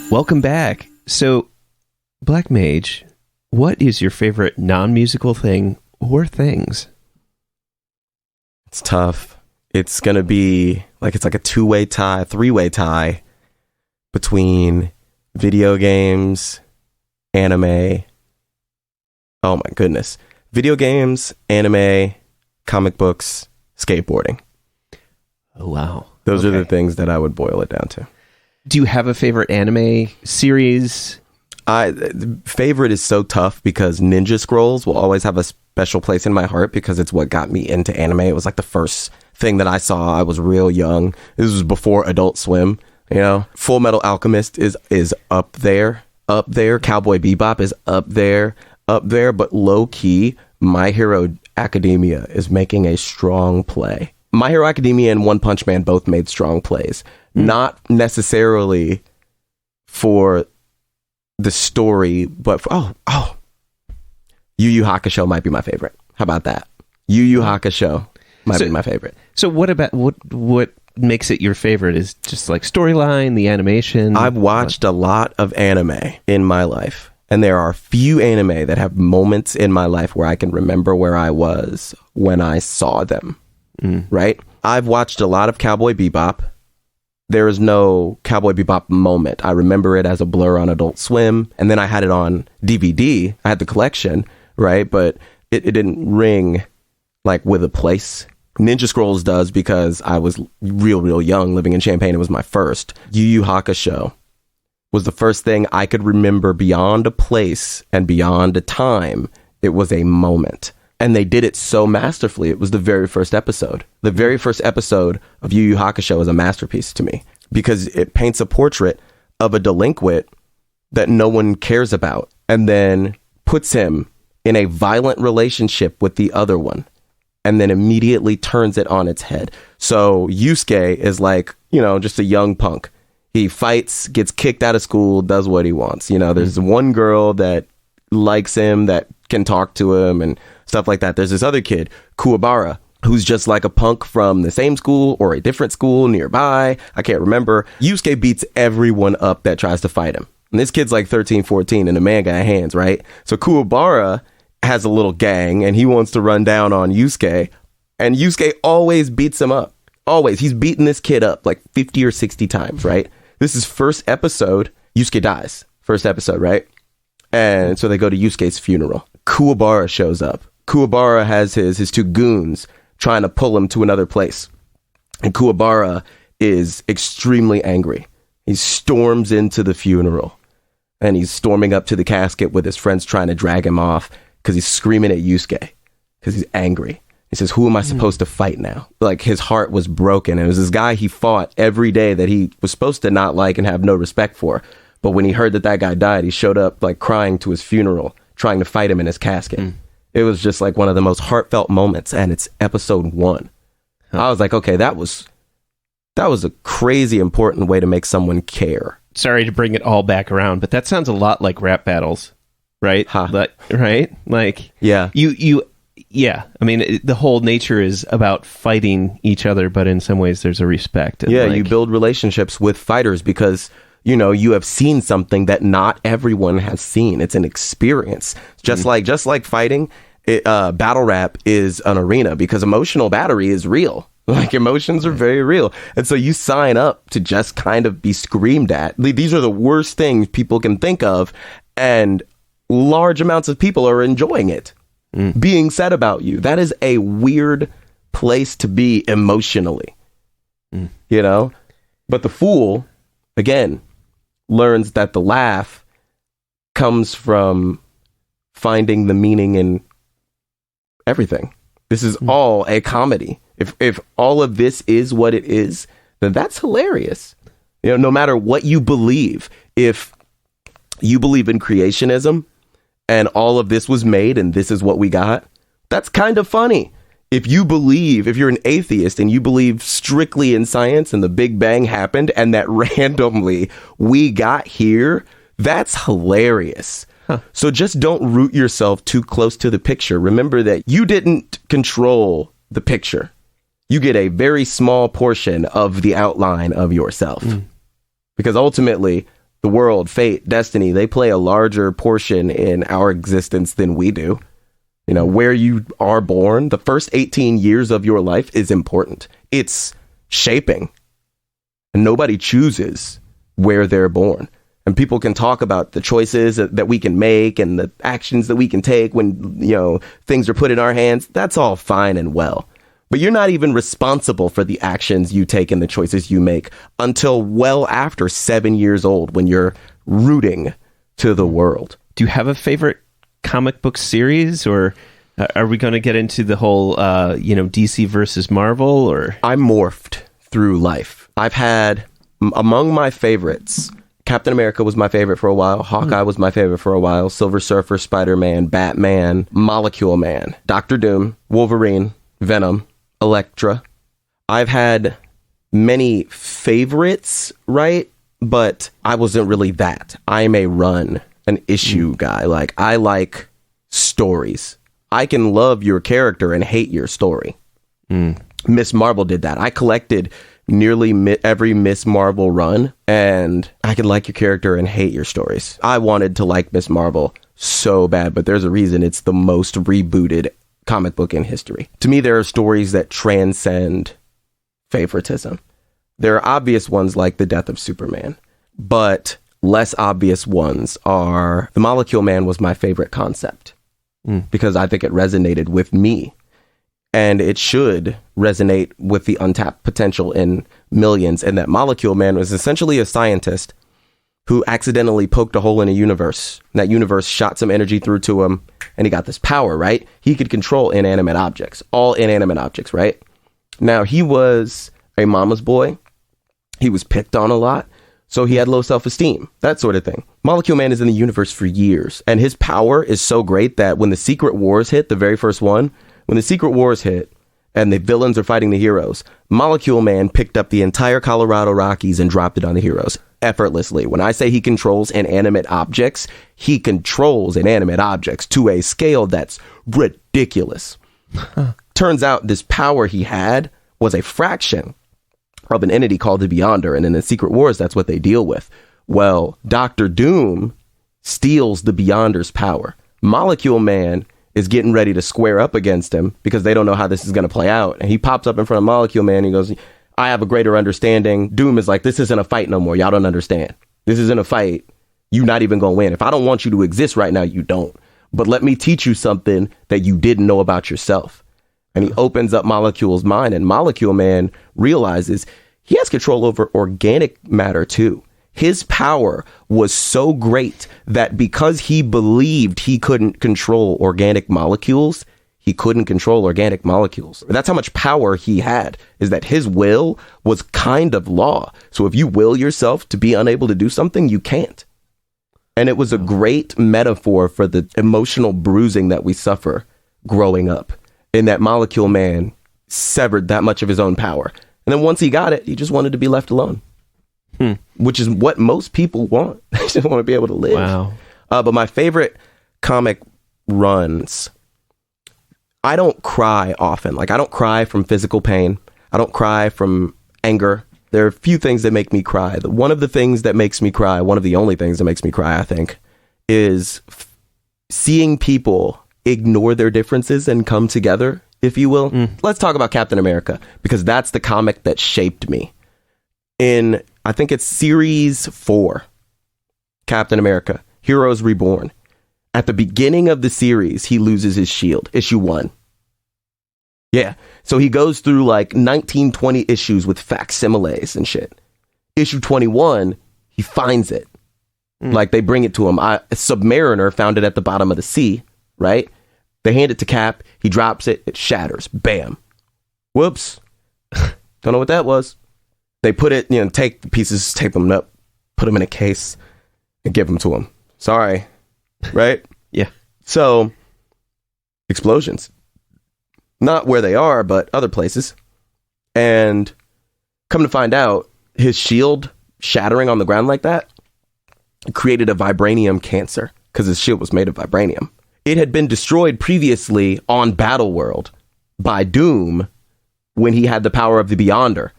Welcome back. So, Black Mage, what is your favorite non-musical thing or things? It's tough. It's going to be it's like a two-way tie, three-way tie between video games, anime. Oh my goodness. Video games, anime, comic books, skateboarding. Oh, wow. Those are the things that I would boil it down to. Do you have a favorite anime series? The favorite is so tough because Ninja Scrolls will always have a special place in my heart because it's what got me into anime. It was like the first thing that I saw. I was real young. This was before Adult Swim, you know. Full Metal Alchemist is up there. Cowboy Bebop is up there. But low key, My Hero Academia is making a strong play. My Hero Academia and One Punch Man both made strong plays. Not necessarily for the story, but for, Yu Yu Hakusho might be my favorite. How about that? Yu Yu Hakusho might be my favorite. So what about what makes it your favorite? Is just like storyline, the animation? I've watched a lot of anime in my life, and there are few anime that have moments in my life where I can remember where I was when I saw them. Right? I've watched a lot of Cowboy Bebop. There is no Cowboy Bebop moment. I remember it as a blur on Adult Swim, and then I had it on DVD. I had the collection, right? But it didn't ring like with a place. Ninja Scrolls does because I was real young, living in Champaign. It was my first. Yu Yu Hakusho was the first thing I could remember beyond a place and beyond a time. It was a moment. And they did it so masterfully. It was the very first episode. The very first episode of Yu Yu Hakusho is a masterpiece to me because it paints a portrait of a delinquent that no one cares about and then puts him in a violent relationship with the other one and then immediately turns it on its head. So Yusuke is like, just a young punk. He fights, gets kicked out of school, does what he wants. There's one girl that likes him, that can talk to him and stuff like that. There's this other kid, Kuwabara, who's just like a punk from the same school or a different school nearby. I can't remember. Yusuke beats everyone up that tries to fight him. And this kid's like 13, 14, and the man got hands, right? So Kuwabara has a little gang, and he wants to run down on Yusuke, and Yusuke always beats him up. Always. He's beaten this kid up like 50 or 60 times, right? This is first episode. Yusuke dies. First episode, right? And so they go to Yusuke's funeral. Kuwabara shows up. Kuwabara has his two goons trying to pull him to another place. And Kuwabara is extremely angry. He storms into the funeral. And he's storming up to the casket with his friends trying to drag him off because he's screaming at Yusuke because he's angry. He says, who am I supposed to fight now? Like, his heart was broken. And it was this guy he fought every day that he was supposed to not like and have no respect for. But when he heard that guy died, he showed up like crying to his funeral, trying to fight him in his casket. It was just like one of the most heartfelt moments, and it's episode 1. I was like, okay, that was a crazy important way to make someone care. Sorry to bring it all back around, but that sounds a lot like rap battles, right? Right? Like, yeah. Yeah. I mean, the whole nature is about fighting each other, but in some ways there's a respect. Yeah, you build relationships with fighters because you have seen something that not everyone has seen. It's an experience. Just like fighting, battle rap is an arena because emotional battery is real. Like, emotions are very real. And so you sign up to just kind of be screamed at. These are the worst things people can think of. And large amounts of people are enjoying it being said about you. That is a weird place to be emotionally, But the fool, again, learns that the laugh comes from finding the meaning in everything. This is all a comedy. If all of this is what it is, then that's hilarious. You know, no matter what you believe, if you believe in creationism and all of this was made and this is what we got, that's kind of funny. If you're an atheist and you believe strictly in science and the Big Bang happened and that randomly we got here, that's hilarious. Huh. So just don't root yourself too close to the picture. Remember that you didn't control the picture. You get a very small portion of the outline of yourself. Because ultimately, the world, fate, destiny, they play a larger portion in our existence than we do. You know, where you are born, the first 18 years of your life is important. It's shaping. And nobody chooses where they're born. And people can talk about the choices that we can make and the actions that we can take when, you know, things are put in our hands. That's all fine and well. But you're not even responsible for the actions you take and the choices you make until well after 7 years old when you're rooting to the world. Do you have a favorite comic book series, or are we going to get into the whole, DC versus Marvel? Or I morphed through life. I've had, among my favorites, Captain America was my favorite for a while. Hawkeye was my favorite for a while. Silver Surfer, Spider-Man, Batman, Molecule Man, Doctor Doom, Wolverine, Venom, Elektra. I've had many favorites, right? But I wasn't really that. I'm an issue guy. Like, I like stories. I can love your character and hate your story. Miss Marvel did that. I collected nearly every Miss Marvel run, and I can like your character and hate your stories. I wanted to like Miss Marvel so bad, but there's a reason it's the most rebooted comic book in history. To me, there are stories that transcend favoritism. There are obvious ones like the death of Superman, but less obvious ones are the Molecule Man was my favorite concept because I think it resonated with me, and it should resonate with the untapped potential in millions. And that Molecule Man was essentially a scientist who accidentally poked a hole in a universe. That universe shot some energy through to him, and he got this power, right? He could control inanimate objects, all inanimate objects, right? Now, he was a mama's boy. He was picked on a lot, so he had low self-esteem, that sort of thing. Molecule Man is in the universe for years, and his power is so great that when the Secret Wars hit, the very first one, when the Secret Wars hit and the villains are fighting the heroes, Molecule Man picked up the entire Colorado Rockies and dropped it on the heroes effortlessly. When I say he controls inanimate objects, he controls inanimate objects to a scale that's ridiculous. Turns out this power he had was a fraction of an entity called the Beyonder, and in the Secret Wars, that's what they deal with. Well, Doctor Doom steals the Beyonder's power. Molecule Man is getting ready to square up against him because they don't know how this is going to play out. And he pops up in front of Molecule Man and he goes, I have a greater understanding. Doom is like, this isn't a fight no more. Y'all don't understand. This isn't a fight. You're not even going to win. If I don't want you to exist right now, you don't. But let me teach you something that you didn't know about yourself. And he opens up Molecule's mind, and Molecule Man realizes he has control over organic matter too. His power was so great that because he believed he couldn't control organic molecules, he couldn't control organic molecules. That's how much power he had, is that his will was kind of law. So if you will yourself to be unable to do something, you can't. And it was a great metaphor for the emotional bruising that we suffer growing up, in that Molecule Man severed that much of his own power. And then once he got it, he just wanted to be left alone. Which is what most people want. They just want to be able to live. Wow. But my favorite comic runs, I don't cry often. Like, I don't cry from physical pain. I don't cry from anger. There are a few things that make me cry. One of the things that makes me cry, one of the only things that makes me cry, I think, is seeing people ignore their differences and come together, if you will. Let's talk about Captain America, because that's the comic that shaped me. In, I think it's series 4, Captain America, Heroes Reborn. At the beginning of the series, he loses his shield, issue 1. Yeah. So he goes through like 19, 20 issues with facsimiles and shit. Issue 21, he finds it. Like, they bring it to him. Submariner found it at the bottom of the sea, right? They hand it to Cap. He drops it. It shatters. Bam. Whoops. Don't know what that was. They put it, take the pieces, tape them up, put them in a case, and give them to him. Sorry. Right? Yeah. So, explosions. Not where they are, but other places. And come to find out, his shield shattering on the ground like that created a vibranium cancer because his shield was made of vibranium. It had been destroyed previously on Battleworld by Doom when he had the power of the Beyonder.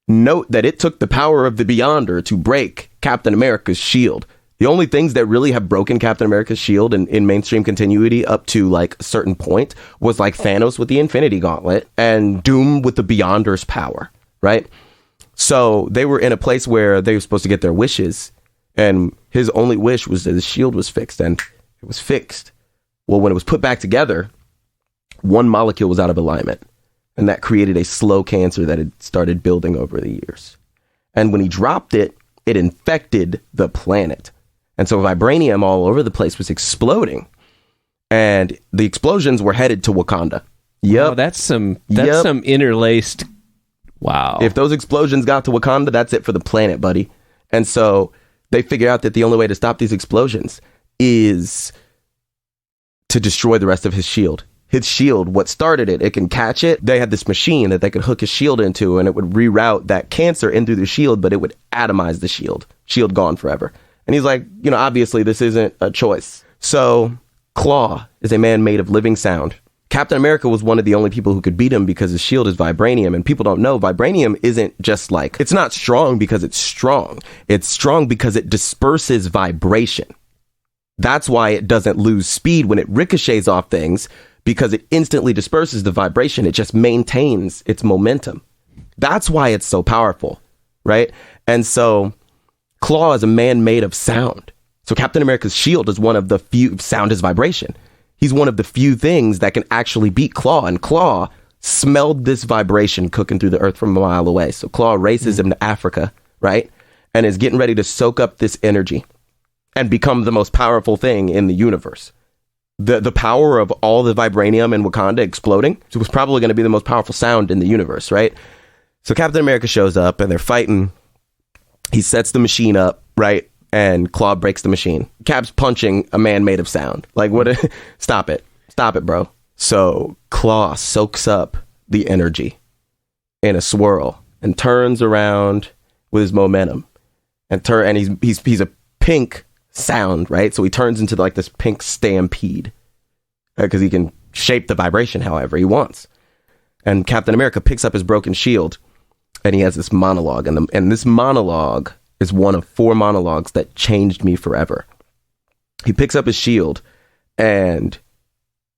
Note that it took the power of the Beyonder to break Captain America's shield. The only things that really have broken Captain America's shield in mainstream continuity up to like a certain point was like Thanos with the Infinity Gauntlet and Doom with the Beyonder's power, right? So they were in a place where they were supposed to get their wishes, and his only wish was that his shield was fixed, and it was fixed. Well, when it was put back together, one molecule was out of alignment, and that created a slow cancer that had started building over the years. And when he dropped it, it infected the planet. And so vibranium all over the place was exploding, and the explosions were headed to Wakanda. Yep. Oh, that's some interlaced. Wow. If those explosions got to Wakanda, that's it for the planet, buddy. And so they figure out that the only way to stop these explosions is to destroy the rest of his shield. His shield, what started it can catch it. They had this machine that they could hook his shield into, and it would reroute that cancer in through the shield, but it would atomize the shield. Shield gone forever. And he's like, obviously this isn't a choice. So Claw is a man made of living sound. Captain America was one of the only people who could beat him because his shield is vibranium, and people don't know vibranium isn't just like, it's not strong because it's strong. It's strong because it disperses vibration. That's why it doesn't lose speed when it ricochets off things, because it instantly disperses the vibration. It just maintains its momentum. That's why it's so powerful, right? And so Claw is a man made of sound. So Captain America's shield is one of the few, sound is vibration. He's one of the few things that can actually beat Claw, and Claw smelled this vibration cooking through the earth from a mile away. So Claw races him to Africa, right? And is getting ready to soak up this energy and become the most powerful thing in the universe. The power of all the vibranium in Wakanda exploding was probably going to be the most powerful sound in the universe, right? So Captain America shows up and they're fighting. He sets the machine up, right? And Claw breaks the machine. Cap's punching a man made of sound. Like, what? Stop it, bro. So Claw soaks up the energy in a swirl and turns around with his momentum, and he's a pink sound, right? So he turns into like this pink stampede because he can shape the vibration however he wants. And Captain America picks up his broken shield, and he has this monologue, and this monologue is one of 4 monologues that changed me forever. He picks up his shield and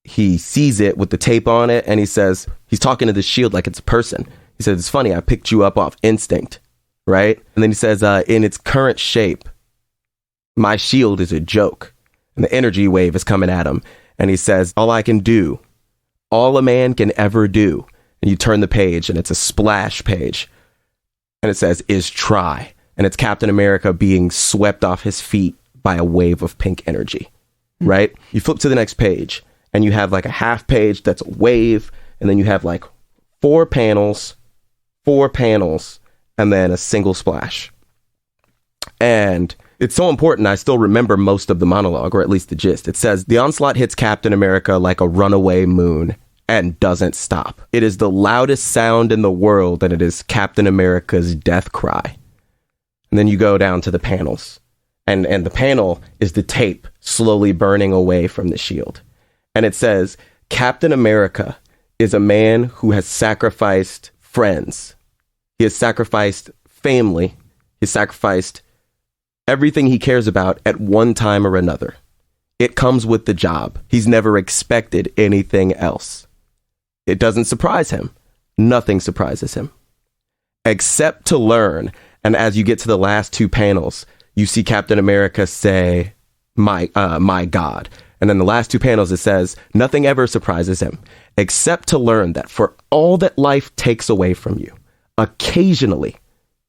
he sees it with the tape on it, and he says, he's talking to the shield like it's a person. He says, "It's funny, I picked you up off instinct," right? And then he says, "In its current shape, my shield is a joke." And the energy wave is coming at him. And he says, "All I can do, all a man can ever do," and you turn the page and it's a splash page. And it says, "is try." And it's Captain America being swept off his feet by a wave of pink energy, right? You flip to the next page and you have like a half page that's a wave. And then you have like 4 panels, and then a single splash. And it's so important, I still remember most of the monologue, or at least the gist. It says, "The onslaught hits Captain America like a runaway moon and doesn't stop. It is the loudest sound in the world, and it is Captain America's death cry." And then you go down to the panels, and the panel is the tape slowly burning away from the shield. And it says, "Captain America is a man who has sacrificed friends. He has sacrificed family. He has sacrificed everything he cares about at one time or another. It comes with the job. He's never expected anything else. It doesn't surprise him. Nothing surprises him. Except to learn." And as you get to the last 2 panels, you see Captain America say, my God. And then the last 2 panels, it says, "Nothing ever surprises him, except to learn that for all that life takes away from you, occasionally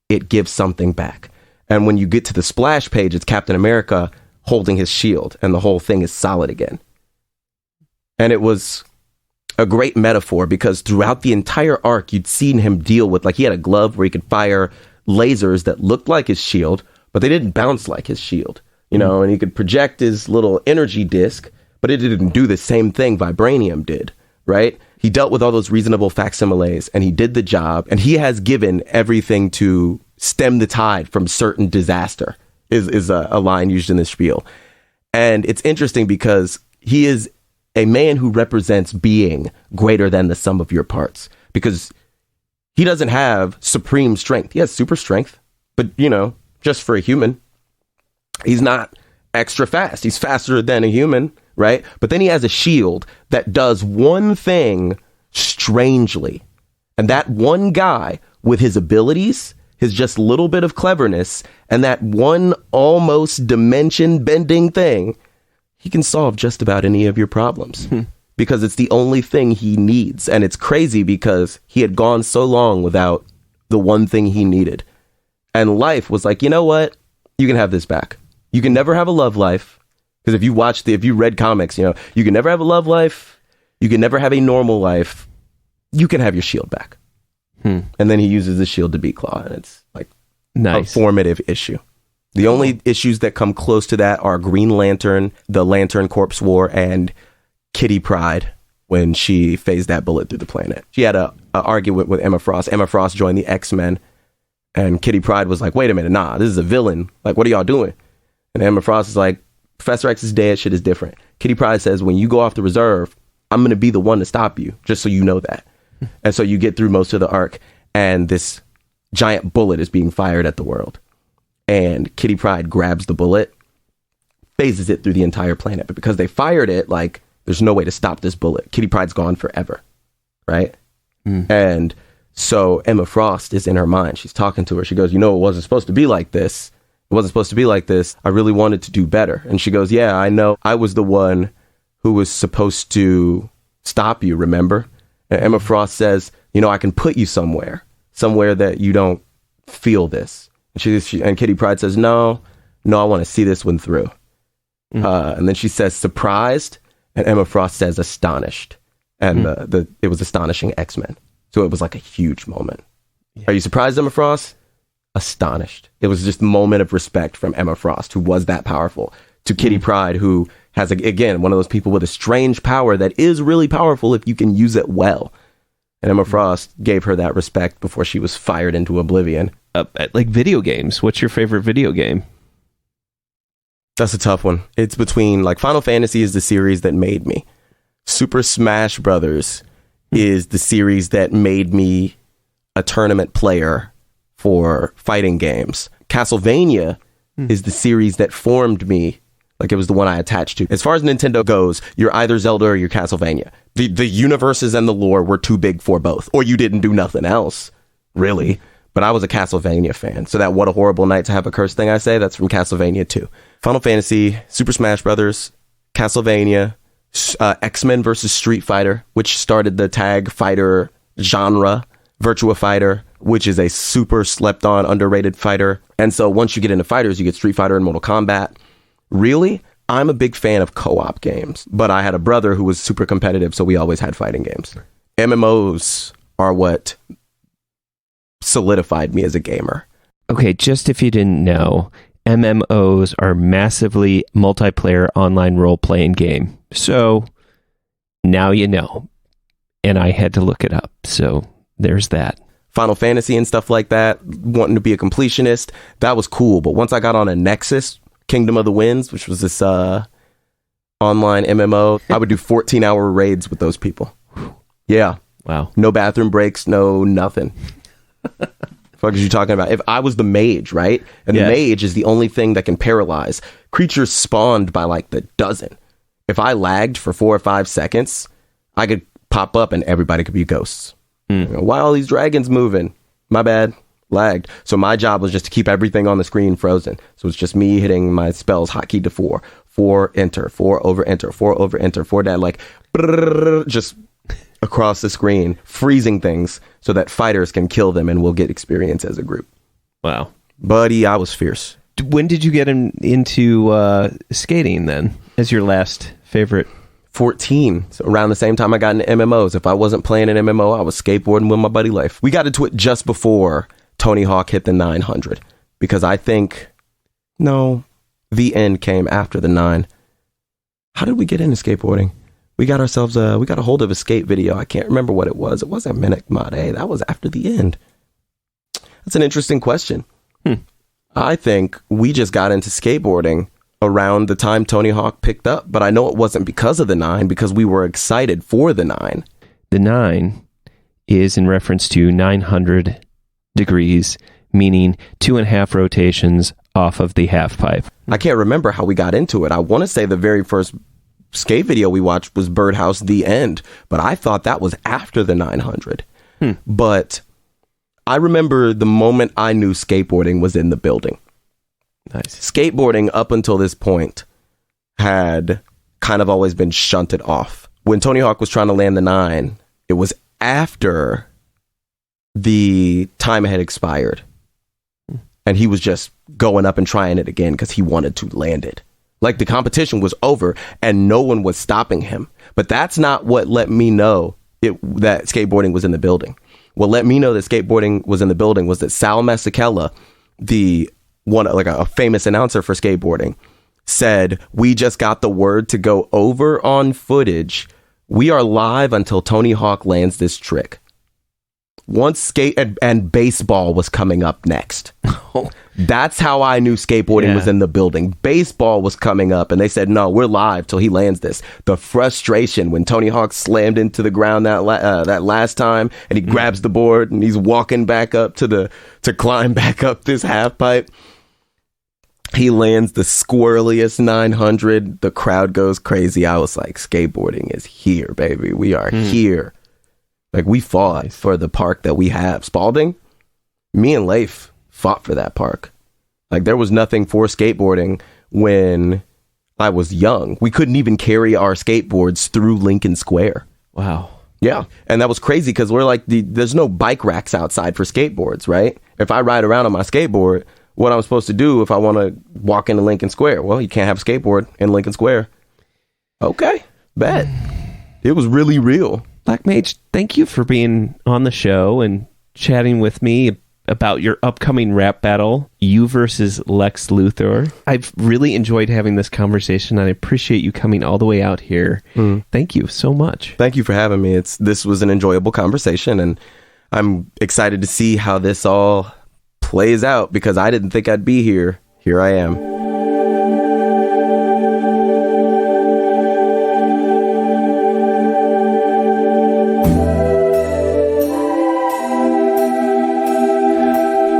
it gives something back." And when you get to the splash page, it's Captain America holding his shield, and the whole thing is solid again. And it was a great metaphor because throughout the entire arc, you'd seen him deal with, like, he had a glove where he could fire lasers that looked like his shield, but they didn't bounce like his shield, you know, and he could project his little energy disc, but it didn't do the same thing vibranium did, right? He dealt with all those reasonable facsimiles and he did the job, and he has given everything to stem the tide from certain disaster is a line used in this spiel. And it's interesting because he is a man who represents being greater than the sum of your parts, because he doesn't have supreme strength. He has super strength, but, you know, just for a human, he's not extra fast. He's faster than a human, right? But then he has a shield that does one thing strangely. And that one guy with his abilities, his just little bit of cleverness, and that one almost dimension bending thing, he can solve just about any of your problems because it's the only thing he needs. And it's crazy because he had gone so long without the one thing he needed. And life was like, you know what? You can have this back. You can never have a love life. Because if you read comics, you know, you can never have a love life. You can never have a normal life. You can have your shield back. And then he uses the shield to beat Claw. And it's like a formative issue. The only issues that come close to that are Green Lantern, the Lantern Corps War, and Kitty Pryde when she phased that bullet through the planet. She had a argument with Emma Frost. Emma Frost joined the X-Men, and Kitty Pryde was like, wait a minute, nah, this is a villain. Like, what are y'all doing? And Emma Frost is like, Professor X is dead, shit is different. Kitty Pryde says, when you go off the reserve, I'm going to be the one to stop you, just so you know that. And so you get through most of the arc, and this giant bullet is being fired at the world. And Kitty Pryde grabs the bullet, phases it through the entire planet. But because they fired it, like, there's no way to stop this bullet. Kitty Pryde's gone forever, right? And so Emma Frost is in her mind. She's talking to her. She goes, you know, it wasn't supposed to be like this. It wasn't supposed to be like this. I really wanted to do better. And she goes, yeah, I know. I was the one who was supposed to stop you, remember? And Emma Frost says, you know, I can put you somewhere that you don't feel this. And Kitty Pryde says, no, I want to see this one through. And then she says, surprised. And Emma Frost says, astonished. And it was Astonishing X-Men. So it was like a huge moment. Yeah. Are you surprised, Emma Frost? Astonished. It was just a moment of respect from Emma Frost, who was that powerful, to Kitty Pryde, who has, again, one of those people with a strange power that is really powerful if you can use it well. And Emma Frost gave her that respect before she was fired into oblivion. Like video games, what's your favorite video game? That's a tough one. It's between, like, Final Fantasy is the series that made me. Super Smash Brothers is the series that made me a tournament player for fighting games. Castlevania is the series that formed me. Like, it was the one I attached to. As far as Nintendo goes, you're either Zelda or you're Castlevania. The universes and the lore were too big for both. Or you didn't do nothing else, really. But I was a Castlevania fan. So that What a Horrible Night to Have a Curse thing I say, that's from Castlevania 2. Final Fantasy, Super Smash Brothers, Castlevania, X-Men versus Street Fighter, which started the tag fighter genre, Virtua Fighter, which is a super slept on, underrated fighter. And so once you get into fighters, you get Street Fighter and Mortal Kombat. Really, I'm a big fan of co-op games, but I had a brother who was super competitive, so we always had fighting games. MMOs are what solidified me as a gamer. Okay, just if you didn't know, MMOs are massively multiplayer online role-playing game. So now you know. And I had to look it up, so there's that. Final Fantasy and stuff like that, wanting to be a completionist, that was cool. But once I got on a Nexus, Kingdom of the Winds, which was this online MMO, I would do 14-hour raids with those people. Yeah. Wow. No bathroom breaks, no nothing. What are you talking about? If I was the mage, right? And the mage is the only thing that can paralyze. Creatures spawned by like the dozen. If I lagged for 4 or 5 seconds, I could pop up and everybody could be ghosts. You know, why are all these dragons moving? My bad. Lagged. So my job was just to keep everything on the screen frozen. So it's just me hitting my spells hotkey to 4. 4 enter, 4 over enter, 4 over enter, 4 down, like just across the screen, freezing things so that fighters can kill them and we'll get experience as a group. Wow. Buddy, I was fierce. When did you get into skating then as your last favorite 14. So around the same time I got into MMOs. If I wasn't playing an MMO, I was skateboarding with my buddy Life. We got into it just before Tony Hawk hit the 900. Because I think, no, the end came after the 9. How did we get into skateboarding? We got ourselves we got a hold of a skate video. I can't remember what it was. It wasn't Minute Mod A. That was after the end. That's an interesting question. I think we just got into skateboarding around the time Tony Hawk picked up, but I know it wasn't because of the 9, because we were excited for the 9. The 9 is in reference to 900 degrees, meaning 2.5 rotations off of the half pipe. I can't remember how we got into it. I want to say the very first skate video we watched was Birdhouse The End, but I thought that was after the 900. But I remember the moment I knew skateboarding was in the building. Nice. Skateboarding up until this point had kind of always been shunted off. When Tony Hawk was trying to land the 9, it was after the time had expired. And he was just going up and trying it again because he wanted to land it. Like the competition was over and no one was stopping him. But that's not what let me know that skateboarding was in the building. What let me know that skateboarding was in the building was that Sal Masekela, the one, like a famous announcer for skateboarding, said, "We just got the word to go over on footage. We are live until Tony Hawk lands this trick." Once skate and baseball was coming up next. That's how I knew skateboarding was in the building. Baseball was coming up and they said, "No, we're live till he lands this." The frustration when Tony Hawk slammed into the ground that last time and he grabs the board and he's walking back up to climb back up this half pipe. He lands the squirreliest 900. The crowd goes crazy. I was like, skateboarding is here, baby. We are here. Like, we fought for the park that we have. Spalding, me and Leif fought for that park. Like, there was nothing for skateboarding when I was young. We couldn't even carry our skateboards through Lincoln Square. Wow. Yeah. And that was crazy because we're like, there's no bike racks outside for skateboards, right? If I ride around on my skateboard, what I'm supposed to do if I want to walk into Lincoln Square? Well, you can't have a skateboard in Lincoln Square. Okay, bet. It was really real. Black Mage, thank you for being on the show and chatting with me about your upcoming rap battle, you versus Lex Luthor. I've really enjoyed having this conversation, and I appreciate you coming all the way out here. Thank you so much. Thank you for having me. This was an enjoyable conversation, and I'm excited to see how this all plays out because I didn't think I'd be here. Here I am.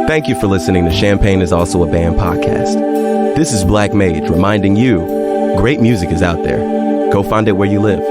Thank you for listening to Champagne is Also a Band podcast. This is Black Mage reminding you, great music is out there. Go find it where you live.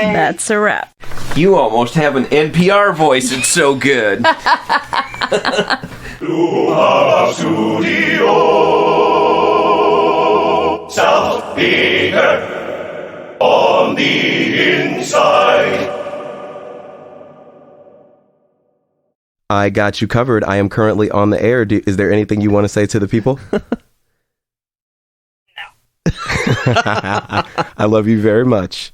That's a wrap. You almost have an NPR voice. It's so good. Studio South Speaker on the inside. I got you covered. I am currently on the air. Is there anything you want to say to the people? No. I love you very much.